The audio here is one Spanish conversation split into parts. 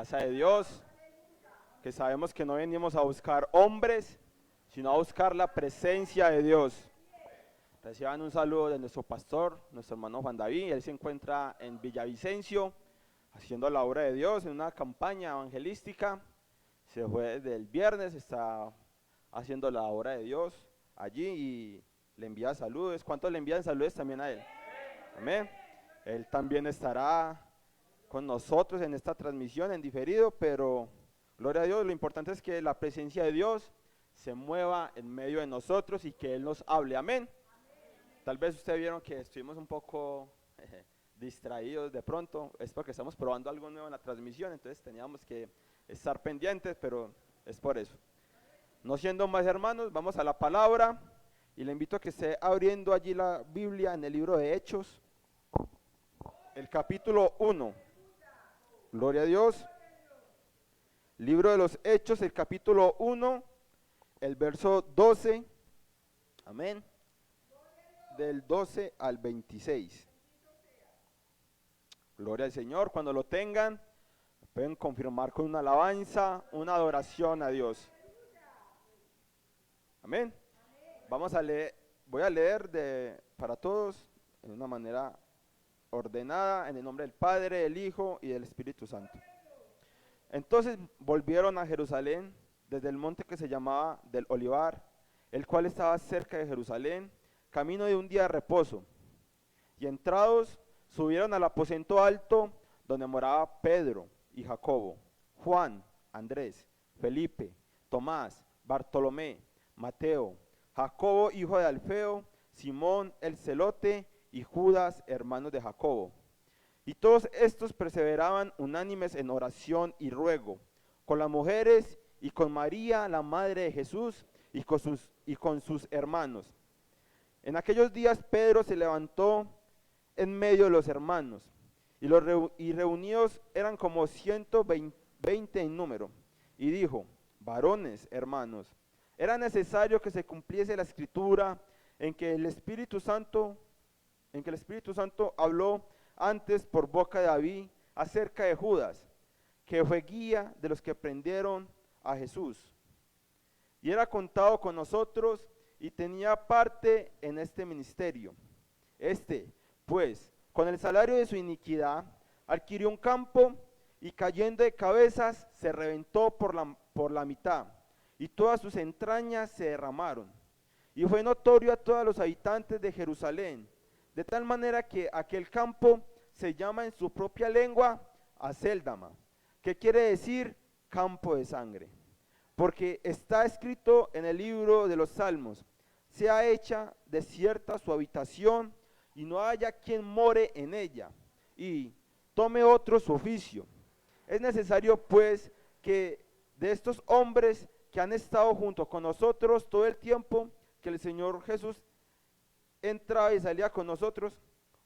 casa de Dios, que sabemos que no venimos a buscar hombres, sino a buscar la presencia de Dios. Reciban un saludo de nuestro pastor, nuestro hermano Juan David. Él se encuentra en Villavicencio, haciendo la obra de Dios en una campaña evangelística. Se fue desde el viernes, está haciendo la obra de Dios allí y le envía saludos. ¿Cuántos le envían saludos también a él? Amén. Él también estará con nosotros en esta transmisión en diferido, pero gloria a Dios, lo importante es que la presencia de Dios se mueva en medio de nosotros y que Él nos hable. Amén. Tal vez ustedes vieron que estuvimos un poco distraídos de pronto, es porque estamos probando algo nuevo en la transmisión, entonces teníamos que estar pendientes, pero es por eso. No siendo más, hermanos, vamos a la palabra y le invito a que esté abriendo allí la Biblia en el libro de Hechos, el capítulo 1. Gloria a Dios. Libro de los Hechos, el capítulo 1, el verso 12. Amén. Del 12 al 26. Gloria al Señor. Cuando lo tengan, pueden confirmar con una alabanza, una adoración a Dios. Amén. Vamos a leer, voy a leer para todos en una manera ordenada, en el nombre del Padre, del Hijo y del Espíritu Santo. Entonces volvieron a Jerusalén desde el monte que se llamaba del Olivar, el cual estaba cerca de Jerusalén, camino de un día de reposo. Y entrados, subieron al aposento alto donde moraba Pedro y Jacobo, Juan, Andrés, Felipe, Tomás, Bartolomé, Mateo, Jacobo hijo de Alfeo, Simón el celote y Judas, hermanos de Jacobo. Y todos estos perseveraban unánimes en oración y ruego, con las mujeres y con María, la madre de Jesús, y con sus hermanos. En aquellos días Pedro se levantó en medio de los hermanos, y reunidos eran como 120 en número, y dijo: varones, hermanos, era necesario que se cumpliese la escritura en que el Espíritu Santo habló antes por boca de David acerca de Judas, que fue guía de los que prendieron a Jesús, y era contado con nosotros y tenía parte en este ministerio. Pues, con el salario de su iniquidad, adquirió un campo y cayendo de cabezas se reventó por la mitad, y todas sus entrañas se derramaron. Y fue notorio a todos los habitantes de Jerusalén, de tal manera que aquel campo se llama en su propia lengua Acéldama, que quiere decir campo de sangre. Porque está escrito en el libro de los Salmos: sea hecha desierta su habitación, y no haya quien more en ella, y tome otro su oficio. Es necesario pues que de estos hombres que han estado junto con nosotros todo el tiempo que el Señor Jesús entraba y salía con nosotros,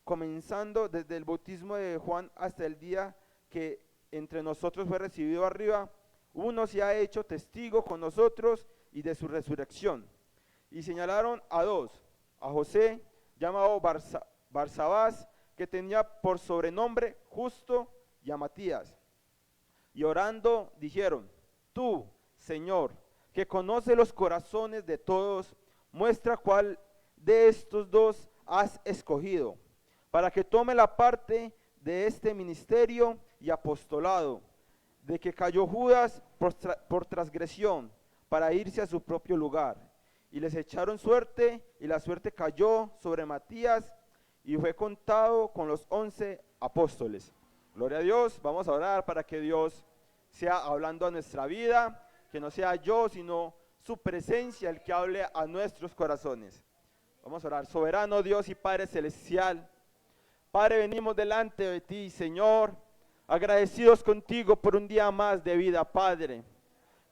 comenzando desde el bautismo de Juan hasta el día que entre nosotros fue recibido arriba, uno se ha hecho testigo con nosotros y de su resurrección. Y señalaron a dos: a José, llamado Barsabás, que tenía por sobrenombre Justo, y a Matías. Y orando dijeron: tú, Señor, que conoce los corazones de todos, muestra cuál de estos dos has escogido, para que tome la parte de este ministerio y apostolado, de que cayó Judas por transgresión, para irse a su propio lugar. Y les echaron suerte, y la suerte cayó sobre Matías, y fue contado con los 11 apóstoles. Gloria a Dios. Vamos a orar para que Dios sea hablando a nuestra vida, que no sea yo, sino su presencia el que hable a nuestros corazones. Vamos a orar. Soberano Dios y Padre celestial, Padre, venimos delante de ti, Señor, agradecidos contigo por un día más de vida, Padre.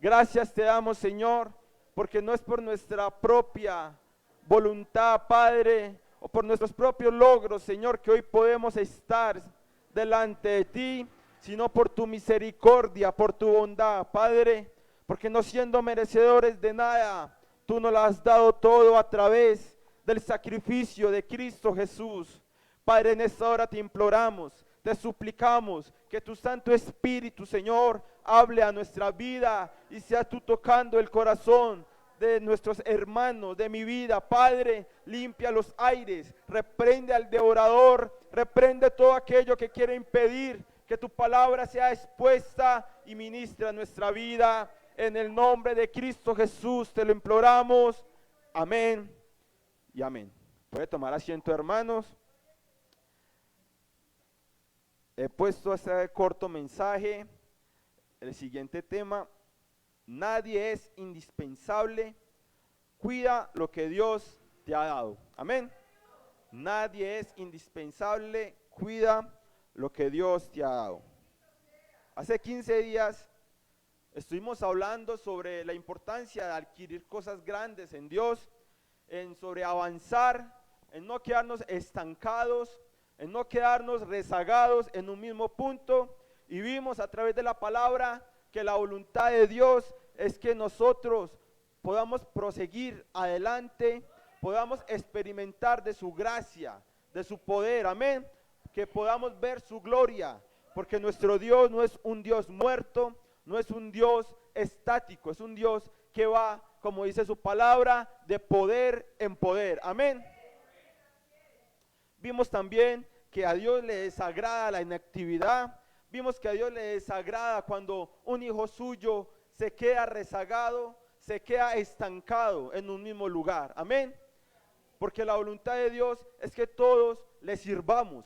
Gracias te damos, Señor, porque no es por nuestra propia voluntad, Padre, o por nuestros propios logros, Señor, que hoy podemos estar delante de ti, sino por tu misericordia, por tu bondad, Padre, porque no siendo merecedores de nada, tú nos lo has dado todo a través del sacrificio de Cristo Jesús. Padre, en esta hora te imploramos, te suplicamos que tu Santo Espíritu, Señor, hable a nuestra vida y sea tú tocando el corazón de nuestros hermanos, de mi vida. Padre, limpia los aires, reprende al devorador, reprende todo aquello que quiere impedir que tu palabra sea expuesta y ministra nuestra vida. En el nombre de Cristo Jesús te lo imploramos. Amén y amén. Puede tomar asiento, hermanos. He puesto este corto mensaje, el siguiente tema: nadie es indispensable, cuida lo que Dios te ha dado. Amén. Nadie es indispensable, cuida lo que Dios te ha dado. Hace 15 días estuvimos hablando sobre la importancia de adquirir cosas grandes en Dios, sobre avanzar, en no quedarnos estancados, en no quedarnos rezagados en un mismo punto, y vimos a través de la palabra que la voluntad de Dios es que nosotros podamos proseguir adelante, podamos experimentar de su gracia, de su poder, amén, que podamos ver su gloria, porque nuestro Dios no es un Dios muerto, no es un Dios estático, es un Dios que va, como dice su palabra, de poder en poder, amén. Vimos también que a Dios le desagrada la inactividad. Vimos que a Dios le desagrada cuando un hijo suyo se queda rezagado, se queda estancado en un mismo lugar. Amén. Porque la voluntad de Dios es que todos le sirvamos.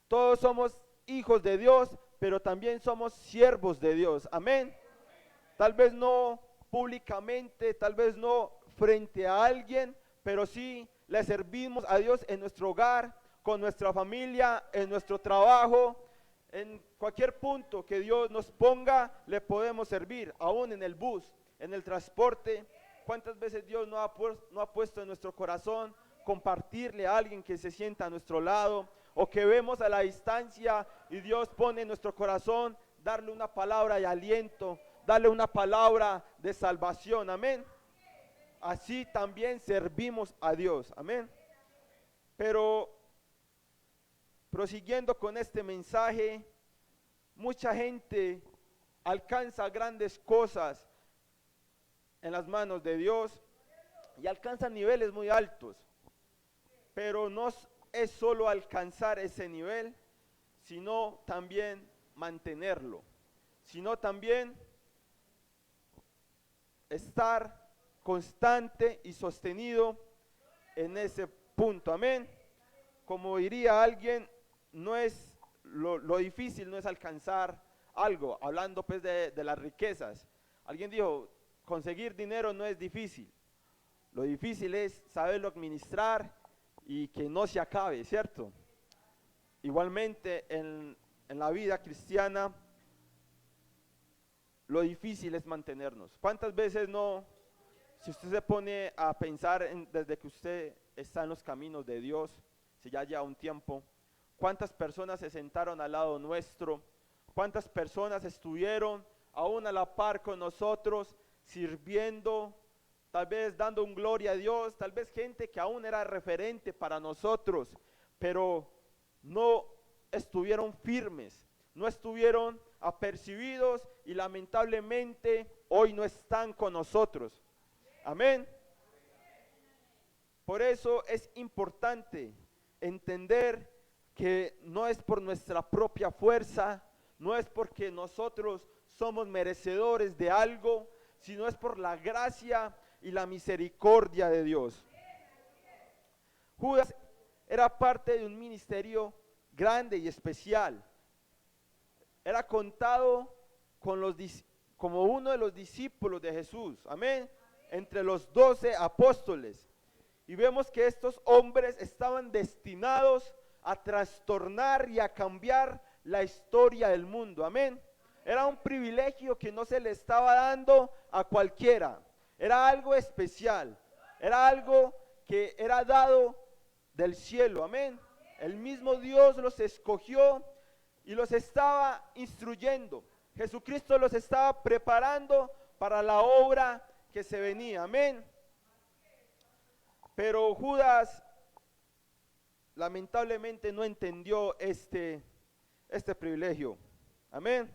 Todos somos hijos de Dios, pero también somos siervos de Dios. Amén. Tal vez no públicamente, tal vez no frente a alguien, pero sí le servimos a Dios en nuestro hogar, con nuestra familia, en nuestro trabajo, en cualquier punto que Dios nos ponga, le podemos servir, aún en el bus, en el transporte. ¿Cuántas veces Dios no ha puesto en nuestro corazón compartirle a alguien que se sienta a nuestro lado, o que vemos a la distancia y Dios pone en nuestro corazón darle una palabra de aliento, darle una palabra de salvación? Amén. Así también servimos a Dios, amén. Pero prosiguiendo con este mensaje, mucha gente alcanza grandes cosas en las manos de Dios y alcanza niveles muy altos, pero no es solo alcanzar ese nivel, sino también mantenerlo, sino también estar constante y sostenido en ese punto, amén. Como diría alguien, no es lo difícil, no es alcanzar algo, hablando pues de las riquezas. Alguien dijo, conseguir dinero no es difícil, lo difícil es saberlo administrar y que no se acabe, ¿cierto? Igualmente en la vida cristiana, lo difícil es mantenernos. ¿Cuántas veces no? Si usted se pone a pensar desde que usted está en los caminos de Dios, si ya lleva un tiempo, ¿cuántas personas se sentaron al lado nuestro? ¿Cuántas personas estuvieron aún a la par con nosotros, sirviendo, tal vez dando un gloria a Dios, tal vez gente que aún era referente para nosotros, pero no estuvieron firmes, no estuvieron apercibidos y lamentablemente hoy no están con nosotros? Amén. Por eso es importante entender que no es por nuestra propia fuerza, no es porque nosotros somos merecedores de algo, sino es por la gracia y la misericordia de Dios. Judas era parte de un ministerio grande y especial. Era contado como uno de los discípulos de Jesús. Amén. Entre los 12 apóstoles, y vemos que estos hombres estaban destinados a trastornar y a cambiar la historia del mundo, amén. Era un privilegio que no se le estaba dando a cualquiera, era algo especial, era algo que era dado del cielo, amén. El mismo Dios los escogió y los estaba instruyendo. Jesucristo los estaba preparando para la obra que se venía, amén. Pero Judas, lamentablemente no entendió este privilegio. Amén.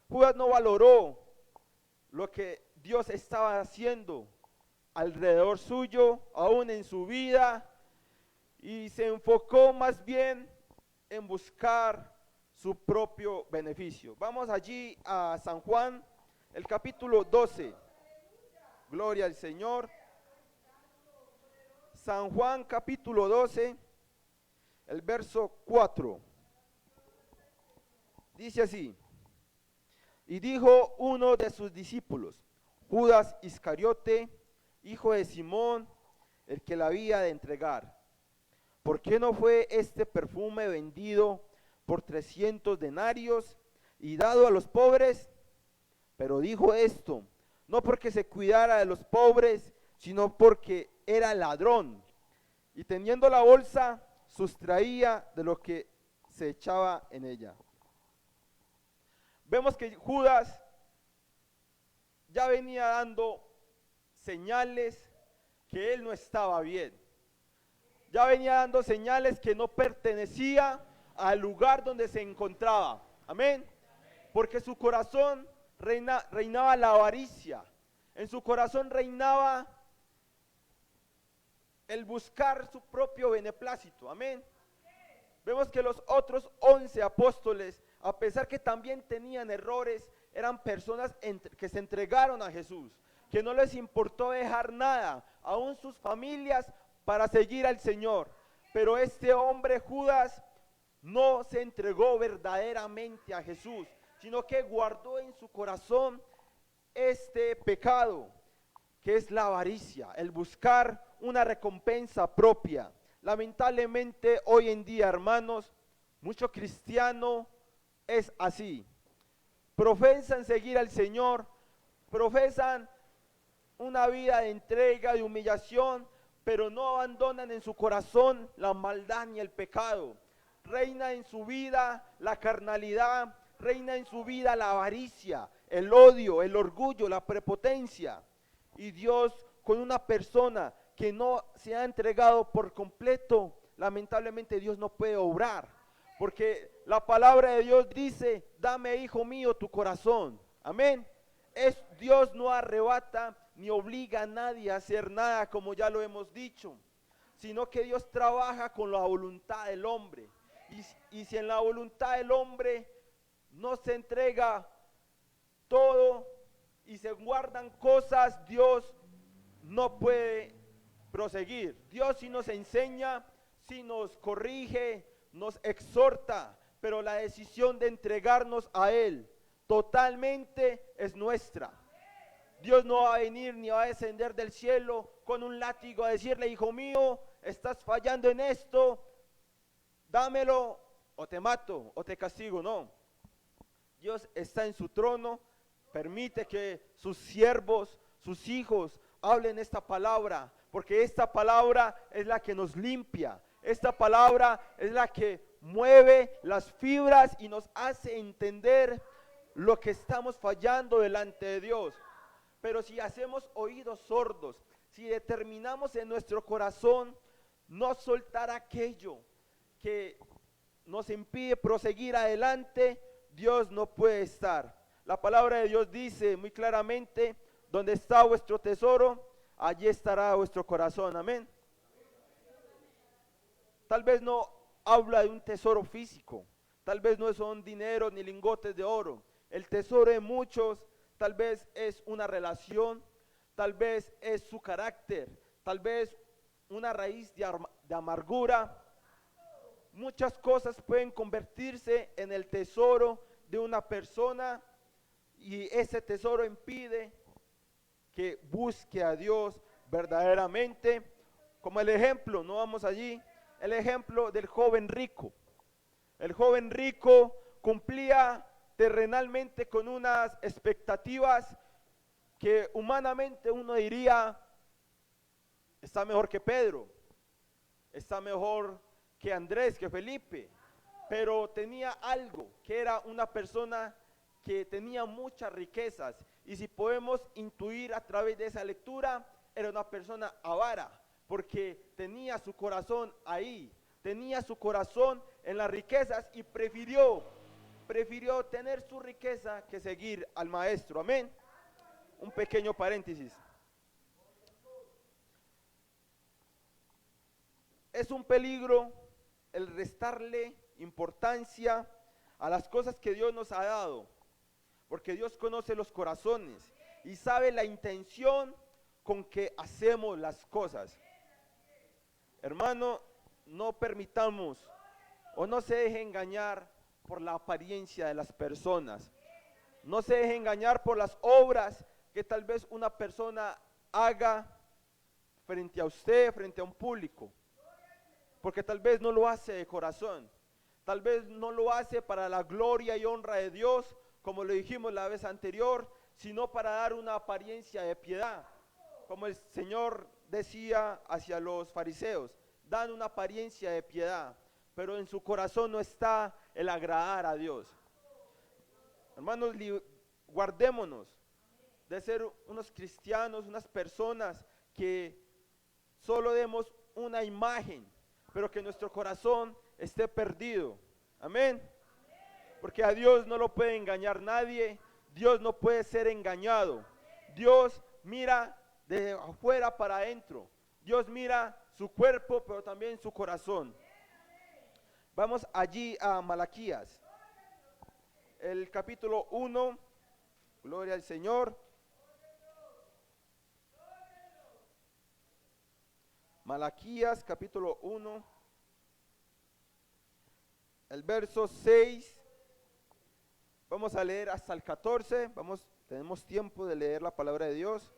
Judas no valoró lo que Dios estaba haciendo alrededor suyo, aún en su vida, y se enfocó más bien en buscar su propio beneficio. Vamos allí a San Juan, el capítulo 12. Gloria al Señor. San Juan capítulo 12, el verso 4. Dice así: y dijo uno de sus discípulos, Judas Iscariote, hijo de Simón, el que la había de entregar, ¿por qué no fue este perfume vendido por 300 denarios y dado a los pobres? Pero dijo esto, no porque se cuidara de los pobres, sino porque era ladrón, y teniendo la bolsa, sustraía de lo que se echaba en ella. Vemos que Judas ya venía dando señales que él no estaba bien. Ya venía dando señales que no pertenecía al lugar donde se encontraba. Amén. Porque su corazón reinaba la avaricia. En su corazón reinaba el buscar su propio beneplácito. Amén. Vemos que los otros 11 apóstoles, a pesar que también tenían errores, eran personas que se entregaron a Jesús, que no les importó dejar nada, aún sus familias, para seguir al Señor. Pero este hombre Judas no se entregó verdaderamente a Jesús, sino que guardó en su corazón este pecado, que es la avaricia, el buscar una recompensa propia. Lamentablemente hoy en día, hermanos, mucho cristiano es así. Profesan seguir al Señor, profesan una vida de entrega, de humillación, pero no abandonan en su corazón la maldad ni el pecado. Reina en su vida la carnalidad, reina en su vida la avaricia, el odio, el orgullo, la prepotencia. Y Dios, con una persona que no se ha entregado por completo, lamentablemente Dios no puede obrar, porque la palabra de Dios dice, dame, hijo mío, tu corazón. Amén. Dios no arrebata ni obliga a nadie a hacer nada, como ya lo hemos dicho, sino que Dios trabaja con la voluntad del hombre. Y si en la voluntad del hombre no se entrega todo y se guardan cosas, Dios no puede proseguir. Dios sí nos enseña, sí nos corrige, nos exhorta, pero la decisión de entregarnos a Él totalmente es nuestra. Dios no va a venir ni va a descender del cielo con un látigo a decirle, hijo mío, estás fallando en esto, dámelo o te mato o te castigo. No, Dios está en su trono, permite que sus siervos, sus hijos hablen esta palabra, porque esta palabra es la que nos limpia, esta palabra es la que mueve las fibras y nos hace entender lo que estamos fallando delante de Dios. Pero si hacemos oídos sordos, si determinamos en nuestro corazón no soltar aquello que nos impide proseguir adelante, Dios no puede estar. La palabra de Dios dice muy claramente, donde está vuestro tesoro, allí estará vuestro corazón. Amén. Tal vez no habla de un tesoro físico, tal vez no son dinero ni lingotes de oro. El tesoro de muchos tal vez es una relación, tal vez es su carácter, tal vez una raíz de amargura. Muchas cosas pueden convertirse en el tesoro de una persona y ese tesoro impide que busque a Dios verdaderamente. Como el ejemplo, no vamos allí, el ejemplo del joven rico. El joven rico cumplía terrenalmente con unas expectativas que humanamente uno diría, está mejor que Pedro, está mejor que Andrés, que Felipe, pero tenía algo, que era una persona que tenía muchas riquezas, y si podemos intuir a través de esa lectura, era una persona avara, porque tenía su corazón ahí, tenía su corazón en las riquezas y prefirió tener su riqueza que seguir al maestro. Amén. Un pequeño paréntesis. Es un peligro el restarle importancia a las cosas que Dios nos ha dado, porque Dios conoce los corazones y sabe la intención con que hacemos las cosas. Hermano, no permitamos o no se deje engañar por la apariencia de las personas. No se deje engañar por las obras que tal vez una persona haga frente a usted, frente a un público. Porque tal vez no lo hace de corazón. Tal vez no lo hace para la gloria y honra de Dios, como lo dijimos la vez anterior, sino para dar una apariencia de piedad. Como el Señor decía hacia los fariseos, dan una apariencia de piedad, pero en su corazón no está el agradar a Dios. Hermanos, guardémonos de ser unos cristianos, unas personas que solo demos una imagen, pero que nuestro corazón esté perdido. Amén. Porque a Dios no lo puede engañar nadie. Dios no puede ser engañado. Dios mira de afuera para adentro. Dios mira su cuerpo, pero también su corazón. Vamos allí a Malaquías, el capítulo 1. Gloria al Señor. Malaquías capítulo 1, el verso 6, vamos a leer hasta el 14, tenemos tiempo de leer la palabra de Dios,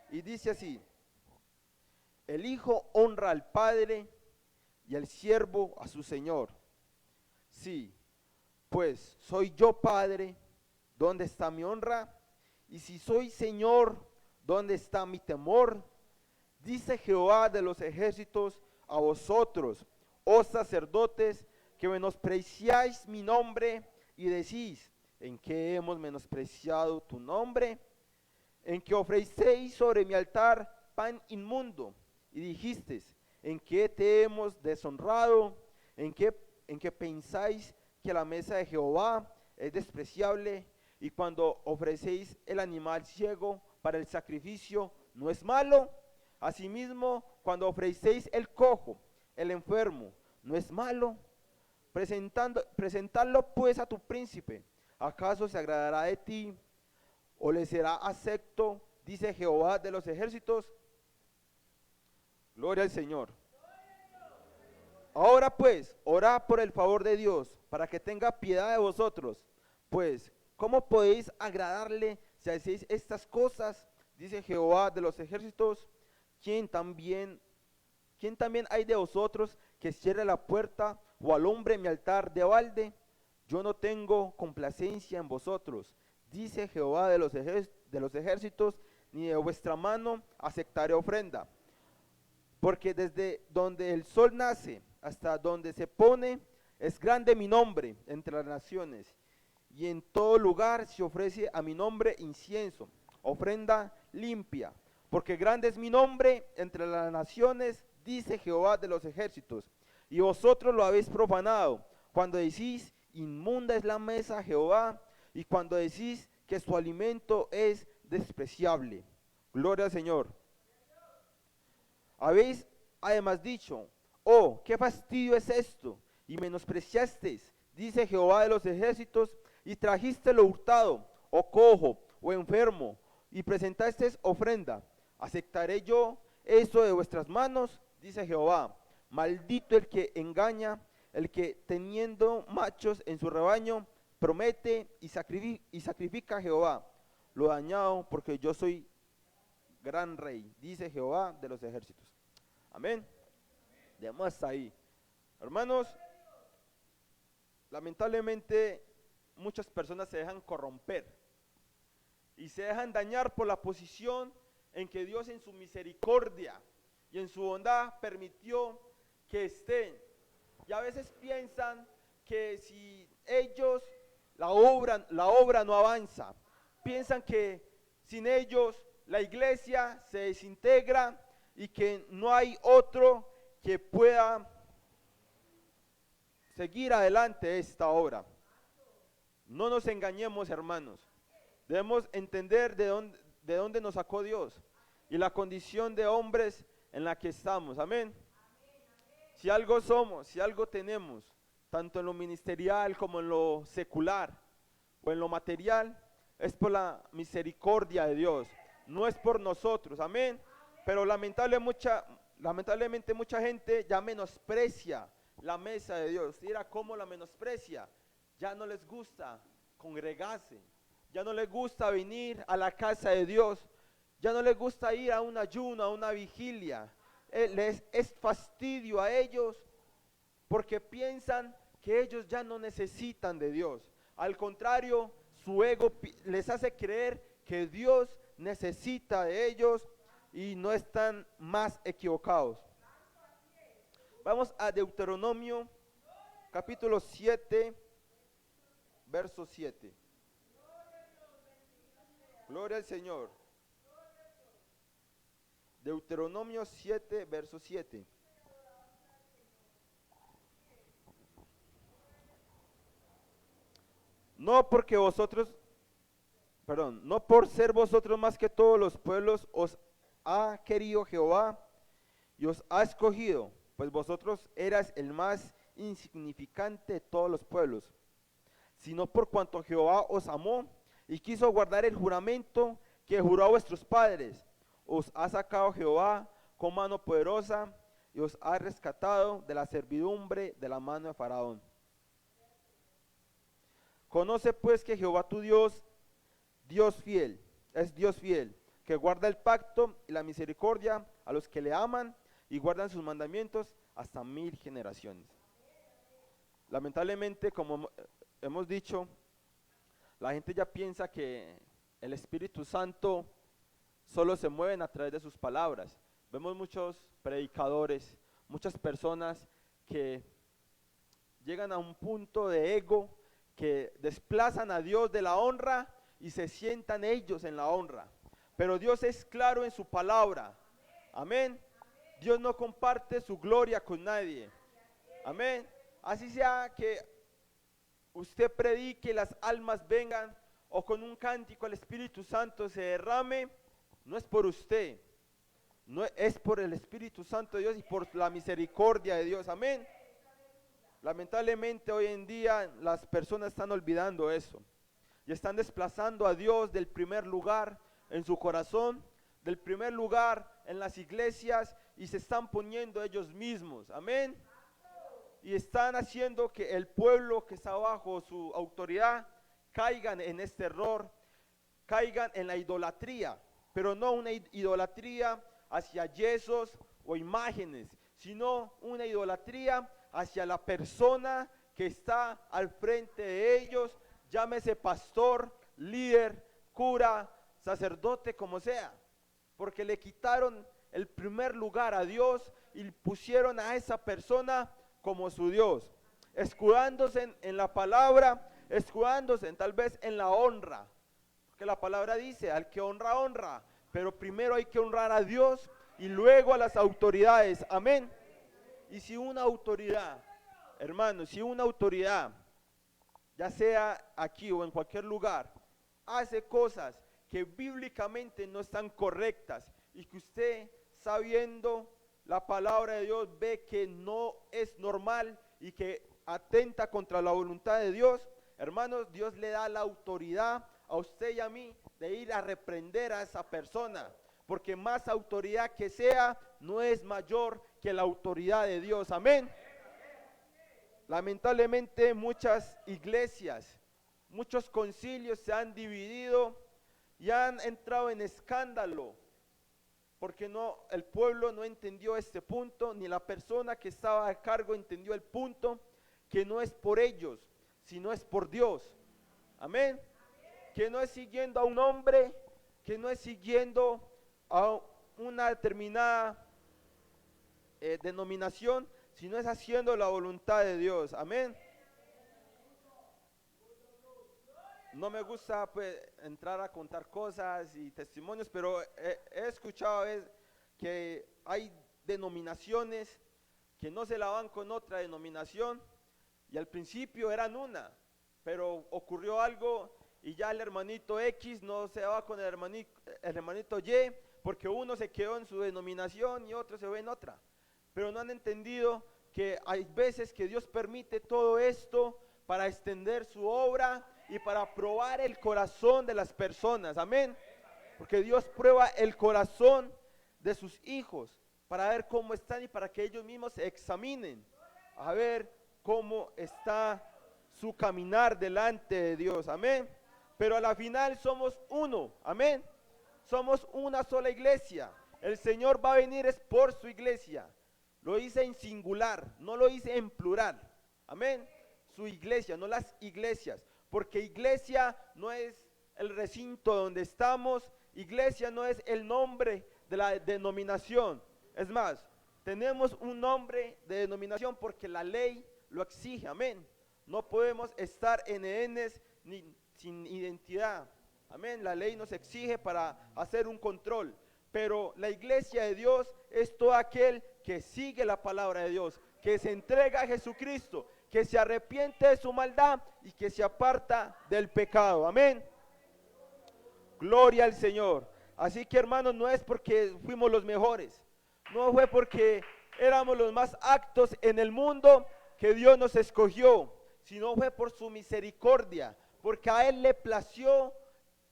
y dice así: el hijo honra al padre y el siervo a su señor. Sí, pues soy yo padre, ¿dónde está mi honra? Y si soy señor, ¿dónde está mi temor? Dice Jehová de los ejércitos a vosotros, oh sacerdotes, que menospreciáis mi nombre y decís: ¿en qué hemos menospreciado tu nombre? En que ofrecéis sobre mi altar pan inmundo, y dijisteis: ¿en qué te hemos deshonrado? ¿En qué pensáis que la mesa de Jehová es despreciable? Y cuando ofrecéis el animal ciego para el sacrificio, ¿no es malo? Asimismo, cuando ofrecéis el cojo, el enfermo, ¿no es malo? Presentadlo pues a tu príncipe. ¿Acaso se agradará de ti o le será acepto? Dice Jehová de los ejércitos. Gloria al Señor. Ahora pues, orad por el favor de Dios, para que tenga piedad de vosotros. Pues, ¿cómo podéis agradarle si hacéis estas cosas? Dice Jehová de los ejércitos. ¿Quién también hay de vosotros que cierre la puerta o alumbre mi altar de balde? Yo no tengo complacencia en vosotros, dice Jehová de los ejércitos, ni de vuestra mano aceptaré ofrenda. Porque desde donde el sol nace hasta donde se pone, es grande mi nombre entre las naciones, y en todo lugar se ofrece a mi nombre incienso, ofrenda limpia. Porque grande es mi nombre entre las naciones, dice Jehová de los ejércitos, y vosotros lo habéis profanado, cuando decís: inmunda es la mesa a Jehová, y cuando decís que su alimento es despreciable. Gloria al Señor. Habéis además dicho: oh, qué fastidio es esto, y menospreciasteis, dice Jehová de los ejércitos, y trajiste lo hurtado, o cojo, o enfermo, y presentasteis ofrenda. ¿Aceptaré yo eso de vuestras manos? Dice Jehová. Maldito el que engaña, el que teniendo machos en su rebaño, promete y sacrifica a Jehová. Lo dañado, porque yo soy gran rey, dice Jehová de los ejércitos. Amén. Dejamos hasta ahí. Hermanos, lamentablemente muchas personas se dejan corromper y se dejan dañar por la posición en que Dios en su misericordia y en su bondad permitió que estén. Y a veces piensan que si ellos, la obra no avanza. Piensan que sin ellos la iglesia se desintegra y que no hay otro que pueda seguir adelante esta obra. No nos engañemos, hermanos. Debemos entender de dónde nos sacó Dios y la condición de hombres en la que estamos. Amén. Si algo somos, si algo tenemos, tanto en lo ministerial como en lo secular o en lo material, es por la misericordia de Dios, no es por nosotros. Amén. Pero lamentablemente mucha gente ya menosprecia la mesa de Dios. Mira cómo la menosprecia. Ya no les gusta congregarse, ya no les gusta venir a la casa de Dios, ya no les gusta ir a un ayuno, a una vigilia. Les es fastidio a ellos porque piensan que ellos ya no necesitan de Dios. Al contrario, su ego les hace creer que Dios necesita de ellos y no están más equivocados. Vamos a Deuteronomio capítulo 7, verso 7. Gloria al Señor. Deuteronomio 7, verso 7. No por ser vosotros más que todos los pueblos os ha querido Jehová y os ha escogido, pues vosotros eras el más insignificante de todos los pueblos, sino por cuanto Jehová os amó y quiso guardar el juramento que juró a vuestros padres. Os ha sacado Jehová con mano poderosa y os ha rescatado de la servidumbre de la mano de Faraón. Conoce pues que Jehová tu Dios, es Dios fiel, que guarda el pacto y la misericordia a los que le aman y guardan sus mandamientos hasta 1000 generaciones. Lamentablemente, como hemos dicho, la gente ya piensa que el Espíritu Santo solo se mueve a través de sus palabras. Vemos muchos predicadores, muchas personas que llegan a un punto de ego, que desplazan a Dios de la honra y se sientan ellos en la honra. Pero Dios es claro en su palabra. Amén. Dios no comparte su gloria con nadie. Amén. Así sea que usted predique, las almas vengan, o con un cántico el Espíritu Santo se derrame, no es por usted, no es por el Espíritu Santo de Dios y por la misericordia de Dios. Amén. Lamentablemente hoy en día las personas están olvidando eso y están desplazando a Dios del primer lugar en su corazón, del primer lugar en las iglesias, y se están poniendo ellos mismos. Amén. Y están haciendo que el pueblo que está bajo su autoridad caigan en este error, caigan en la idolatría, pero no una idolatría hacia yesos o imágenes, sino una idolatría hacia la persona que está al frente de ellos, llámese pastor, líder, cura, sacerdote, como sea, porque le quitaron el primer lugar a Dios y pusieron a esa persona como su Dios, escudándose en la palabra, escudándose tal vez en la honra, porque la palabra dice, al que honra, honra, pero primero hay que honrar a Dios y luego a las autoridades. Amén. Y si una autoridad, hermanos, si una autoridad, ya sea aquí o en cualquier lugar, hace cosas que bíblicamente no están correctas y que usted, sabiendo la palabra de Dios, ve que no es normal y que atenta contra la voluntad de Dios, hermanos, Dios le da la autoridad a usted y a mí de ir a reprender a esa persona, porque más autoridad que sea, no es mayor que la autoridad de Dios. Amén. Lamentablemente muchas iglesias, muchos concilios se han dividido y han entrado en escándalo, porque el pueblo no entendió este punto, ni la persona que estaba a cargo entendió el punto, que no es por ellos, sino es por Dios. Amén. Que no es siguiendo a un hombre, que no es siguiendo a una determinada denominación, sino es haciendo la voluntad de Dios. Amén. No me gusta pues entrar a contar cosas y testimonios, pero he escuchado que hay denominaciones que no se la van con otra denominación y al principio eran una, pero ocurrió algo y ya el hermanito X no se va con el hermanito Y, porque uno se quedó en su denominación y otro se ve en otra. Pero no han entendido que hay veces que Dios permite todo esto para extender su obra y para probar el corazón de las personas, amén. Porque Dios prueba el corazón de sus hijos para ver cómo están y para que ellos mismos se examinen, a ver cómo está su caminar delante de Dios, amén. Pero a la final somos uno, amén. Somos una sola iglesia. El Señor va a venir es por su iglesia. Lo hice en singular, no lo hice en plural, amén. Su iglesia, no las iglesias, porque iglesia no es el recinto donde estamos, iglesia no es el nombre de la denominación. Es más, tenemos un nombre de denominación porque la ley lo exige, amén. No podemos estar NNs ni sin identidad, amén. La ley nos exige para hacer un control, pero la iglesia de Dios es todo aquel que sigue la palabra de Dios, que se entrega a Jesucristo, que se arrepiente de su maldad y que se aparta del pecado, amén. Gloria al Señor. Así que, hermanos, no es porque fuimos los mejores, no fue porque éramos los más aptos en el mundo que Dios nos escogió, sino fue por su misericordia, porque a Él le plació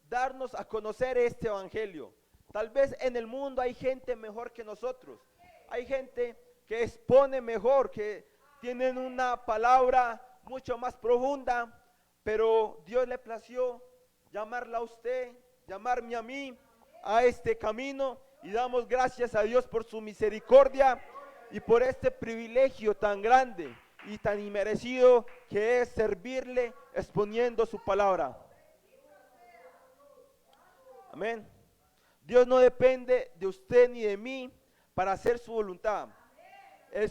darnos a conocer este evangelio. Tal vez en el mundo hay gente mejor que nosotros, hay gente que expone mejor, que tienen una palabra mucho más profunda, pero Dios le plació llamarla a usted, llamarme a mí a este camino, y damos gracias a Dios por su misericordia y por este privilegio tan grande y tan inmerecido que es servirle exponiendo su palabra. Amén. Dios no depende de usted ni de mí para hacer su voluntad. Él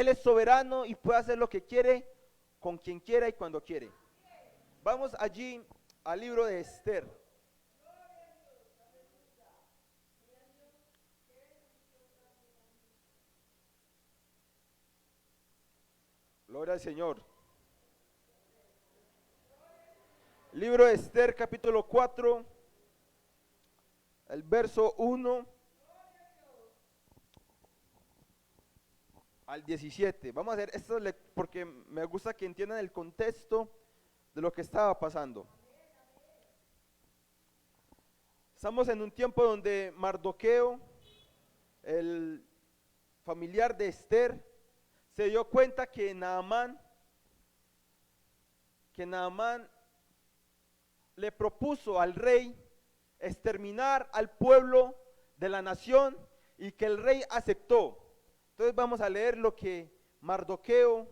es soberano y puede hacer lo que quiere, con quien quiera y cuando quiere. Vamos allí al libro de Esther. Gloria al Señor. Libro de Esther, capítulo 4, el verso 1 al 17. Vamos a hacer esto porque me gusta que entiendan el contexto de lo que estaba pasando. Estamos en un tiempo donde Mardoqueo, el familiar de Esther, se dio cuenta que Naamán le propuso al rey exterminar al pueblo de la nación y que el rey aceptó. Entonces vamos a leer lo que Mardoqueo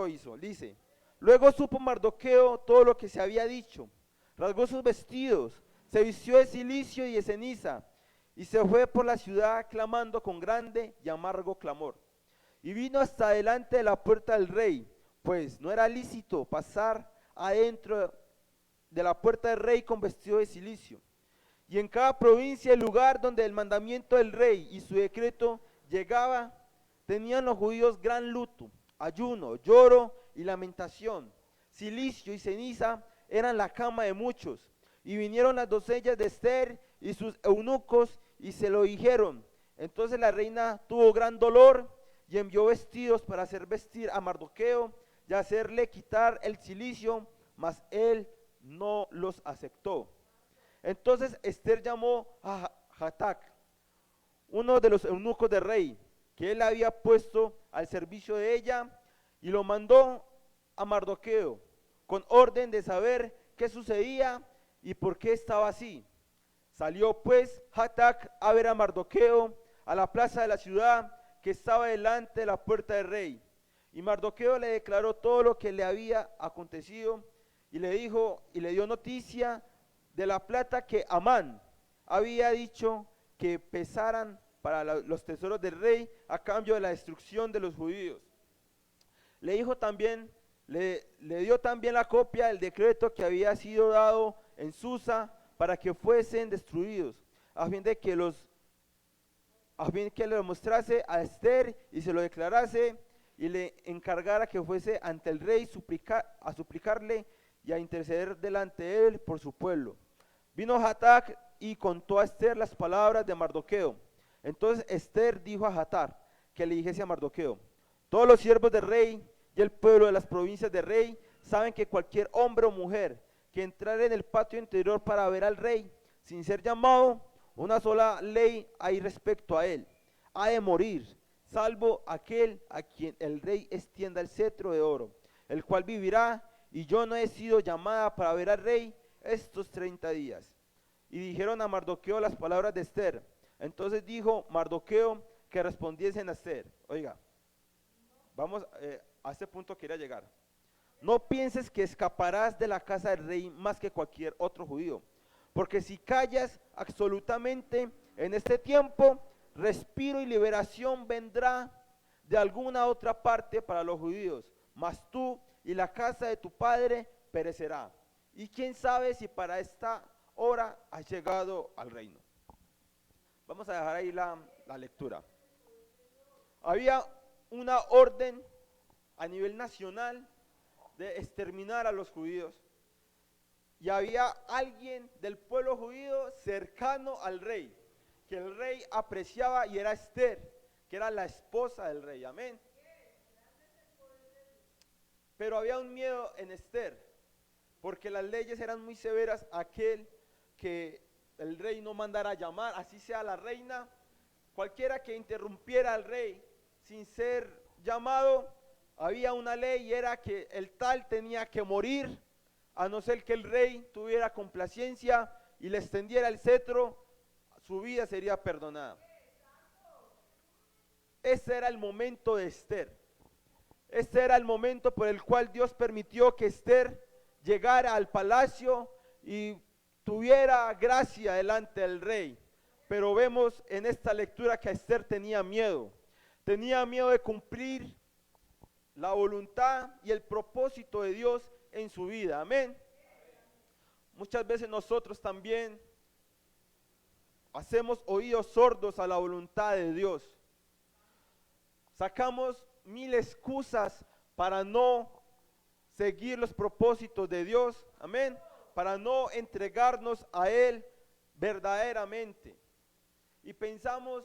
hizo. Dice: luego supo Mardoqueo todo lo que se había dicho, rasgó sus vestidos, se vistió de cilicio y de ceniza, y se fue por la ciudad clamando con grande y amargo clamor. Y vino hasta delante de la puerta del rey, pues no era lícito pasar adentro de la puerta del rey con vestido de cilicio. Y en cada provincia y lugar donde el mandamiento del rey y su decreto llegaba, tenían los judíos gran luto, ayuno, lloro y lamentación. Cilicio y ceniza eran la cama de muchos. Y vinieron las doncellas de Esther y sus eunucos y se lo dijeron. Entonces la reina tuvo gran dolor y envió vestidos para hacer vestir a Mardoqueo y hacerle quitar el cilicio, mas él no los aceptó. Entonces Esther llamó a Hatac, uno de los eunucos del rey, que él había puesto al servicio de ella, y lo mandó a Mardoqueo con orden de saber qué sucedía y por qué estaba así. Salió pues Hatac a ver a Mardoqueo a la plaza de la ciudad que estaba delante de la puerta del rey. Y Mardoqueo le declaró todo lo que le había acontecido y le dijo y le dio noticia de la plata que Amán había dicho que pesaran para los tesoros del rey a cambio de la destrucción de los judíos. Le dio también la copia del decreto que había sido dado en Susa para que fuesen destruidos, a fin de que los a fin que le mostrase a Esther y se lo declarase y le encargara que fuese ante el rey a suplicarle y a interceder delante de él por su pueblo. Vino Hatac y contó a Esther las palabras de Mardoqueo. Entonces Esther dijo a Hatac que le dijese a Mardoqueo: todos los siervos del rey y el pueblo de las provincias del rey saben que cualquier hombre o mujer que entrare en el patio interior para ver al rey sin ser llamado, una sola ley hay respecto a él: ha de morir, salvo aquel a quien el rey extienda el cetro de oro, el cual vivirá, y yo no he sido llamada para ver al rey estos 30 días. Y dijeron a Mardoqueo las palabras de Esther. Entonces dijo Mardoqueo que respondiesen a Esther. Oiga, vamos, a este punto quería llegar. No pienses que escaparás de la casa del rey más que cualquier otro judío, porque si callas absolutamente en este tiempo, respiro y liberación vendrá de alguna otra parte para los judíos, mas tú y la casa de tu padre perecerá. Y quién sabe si para esta hora has llegado al reino. Vamos a dejar ahí la lectura. Había una orden a nivel nacional de exterminar a los judíos. Y había alguien del pueblo judío cercano al rey, que el rey apreciaba, y era Esther, que era la esposa del rey. Amén. Pero había un miedo en Esther, porque las leyes eran muy severas. Aquel que el rey no mandara a llamar, así sea la reina, cualquiera que interrumpiera al rey sin ser llamado, había una ley, y era que el tal tenía que morir, a no ser que el rey tuviera complacencia y le extendiera el cetro, su vida sería perdonada. Ese era el momento de Esther. Este era el momento por el cual Dios permitió que Esther llegara al palacio y tuviera gracia delante del rey. Pero vemos en esta lectura que Esther tenía miedo de cumplir la voluntad y el propósito de Dios en su vida. Amén. Muchas veces nosotros también hacemos oídos sordos a la voluntad de Dios. Sacamos mil excusas para no seguir los propósitos de Dios. Amén. Para no entregarnos a Él verdaderamente. Y pensamos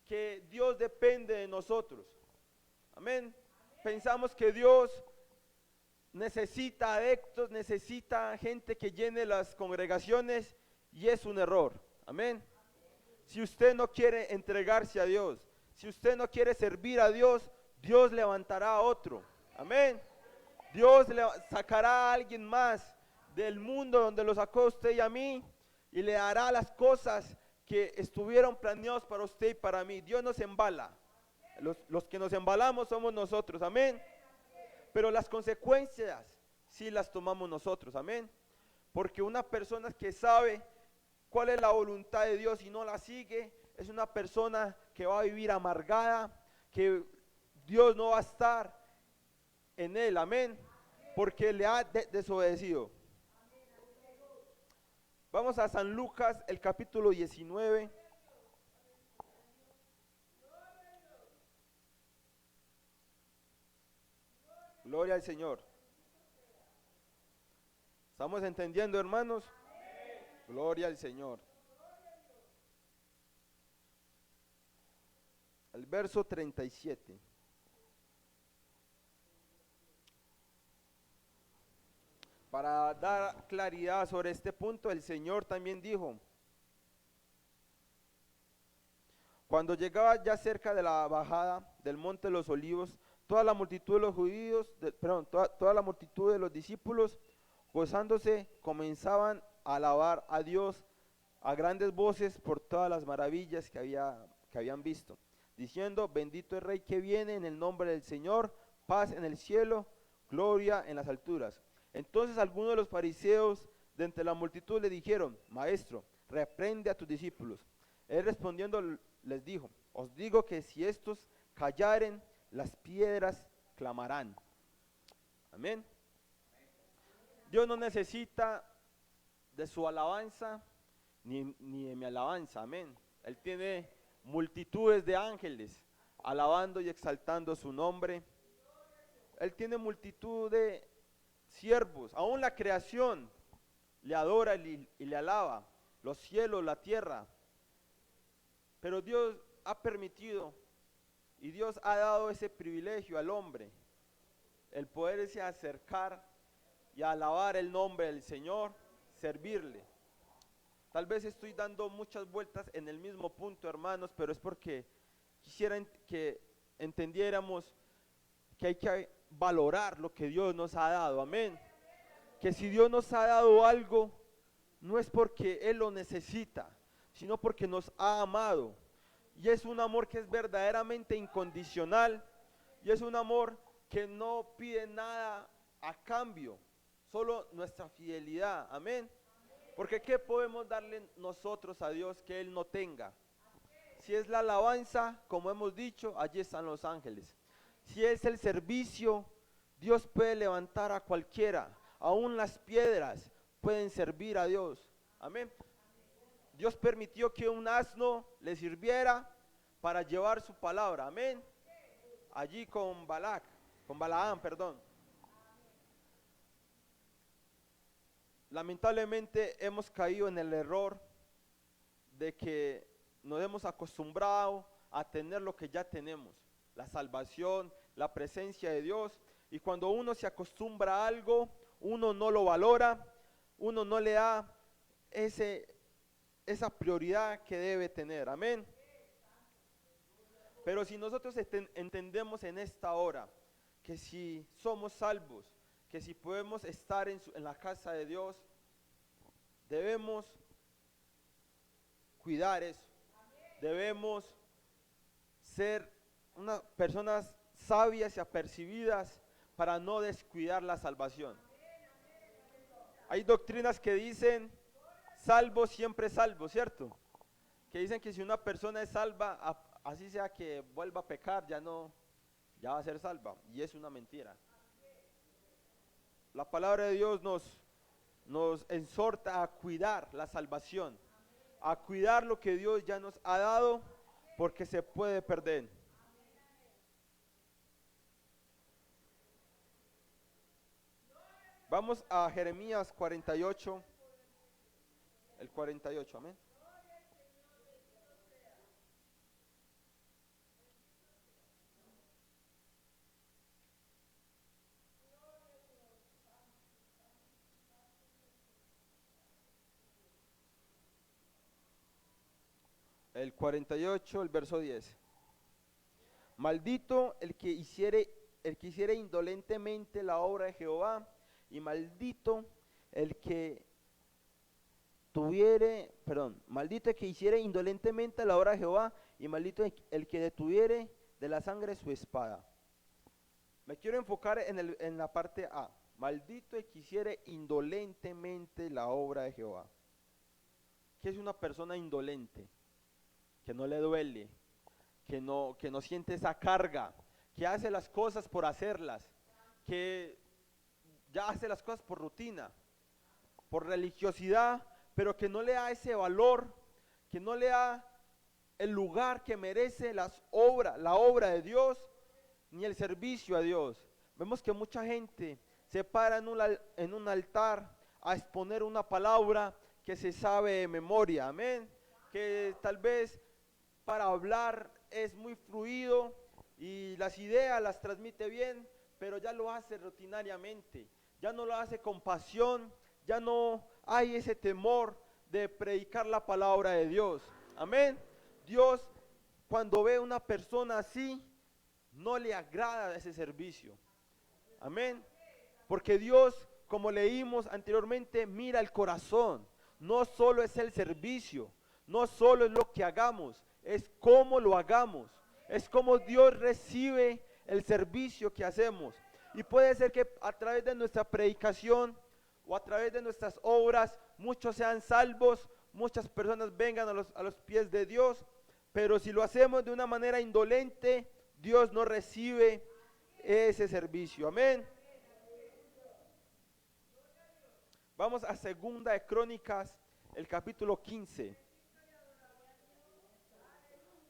que Dios depende de nosotros. Amén. Pensamos que Dios necesita adeptos, necesita gente que llene las congregaciones, y es un error. Amén. Si usted no quiere entregarse a Dios, si usted no quiere servir a Dios, Dios levantará a otro. Amén. Dios le sacará a alguien más del mundo donde lo sacó a usted y a mí, y le hará las cosas que estuvieron planeados para usted y para mí. Dios nos embala. Los que nos embalamos somos nosotros. Amén. Pero las consecuencias sí las tomamos nosotros. Amén. Porque una persona que sabe cuál es la voluntad de Dios y no la sigue, es una persona que va a vivir amargada, que Dios no va a estar en él. Amén. Porque le ha desobedecido. Vamos a San Lucas, el capítulo 19. Gloria al Señor. ¿Estamos entendiendo, hermanos? Gloria al Señor. El verso 37. Para dar claridad sobre este punto, el Señor también dijo: cuando llegaba ya cerca de la bajada del monte de los olivos, toda la multitud de los judíos, toda la multitud de los discípulos, gozándose, comenzaban a alabar a Dios a grandes voces por todas las maravillas que habían visto, diciendo: bendito el Rey que viene en el nombre del Señor, paz en el cielo, gloria en las alturas. Entonces algunos de los fariseos de entre la multitud le dijeron: Maestro, reprende a tus discípulos. Él respondiendo les dijo: os digo que si estos callaren, las piedras clamarán. Amén. Dios no necesita de su alabanza ni de mi alabanza. Amén. Él tiene multitudes de ángeles alabando y exaltando su nombre. Él tiene multitud de siervos, aún la creación le adora y le alaba, los cielos, la tierra. Pero Dios ha permitido y Dios ha dado ese privilegio al hombre, el poderse acercar y alabar el nombre del Señor, servirle. Tal vez estoy dando muchas vueltas en el mismo punto, hermanos, pero es porque quisiera que entendiéramos que hay que valorar lo que Dios nos ha dado, amén. Que si Dios nos ha dado algo, no es porque Él lo necesita, sino porque nos ha amado. Y es un amor que es verdaderamente incondicional, y es un amor que no pide nada a cambio, solo nuestra fidelidad, amén. Porque ¿qué podemos darle nosotros a Dios que Él no tenga? Si es la alabanza, como hemos dicho, allí están los ángeles. Si es el servicio, Dios puede levantar a cualquiera, aún las piedras pueden servir a Dios, amén. Dios permitió que un asno le sirviera para llevar su palabra, amén. Allí con Balaam, perdón. Lamentablemente hemos caído en el error de que nos hemos acostumbrado a tener lo que ya tenemos, la salvación, la presencia de Dios, y cuando uno se acostumbra a algo, uno no lo valora, uno no le da esa prioridad que debe tener, amén. Pero si nosotros entendemos en esta hora que si somos salvos, que si podemos estar en la casa de Dios, debemos cuidar eso, debemos ser unas personas sabias y apercibidas para no descuidar la salvación. Hay doctrinas que dicen salvo siempre salvo, ¿cierto? Que dicen que si una persona es salva, así sea que vuelva a pecar, ya va a ser salva, y es una mentira. La palabra de Dios nos exhorta a cuidar la salvación, a cuidar lo que Dios ya nos ha dado, porque se puede perder. Vamos a Jeremías 48, el 48, amén. El 48, el verso 10. Maldito el que hiciere indolentemente la obra de Jehová, y maldito el que maldito el que hiciere indolentemente la obra de Jehová, y maldito el que detuviere de la sangre su espada. Me quiero enfocar en la parte A. Maldito el que hiciere indolentemente la obra de Jehová. ¿Qué es una persona indolente? Que no le duele, que no siente esa carga, que hace las cosas por hacerlas, que ya hace las cosas por rutina, por religiosidad, pero que no le da ese valor, que no le da el lugar que merece la obra de Dios, ni el servicio a Dios. Vemos que mucha gente se para en un altar a exponer una palabra que se sabe de memoria, amén, que tal vez para hablar es muy fluido y las ideas las transmite bien, pero ya lo hace rutinariamente, ya no lo hace con pasión, ya no hay ese temor de predicar la palabra de Dios, amén. Dios, cuando ve a una persona así, no le agrada ese servicio, amén, porque Dios, como leímos anteriormente, mira el corazón, no solo es el servicio, no solo es lo que hagamos, es cómo lo hagamos, es cómo Dios recibe el servicio que hacemos. Y puede ser que a través de nuestra predicación o a través de nuestras obras muchos sean salvos, muchas personas vengan a los pies de Dios, pero si lo hacemos de una manera indolente, Dios no recibe ese servicio, amén. Vamos a Segunda de Crónicas, el capítulo 15.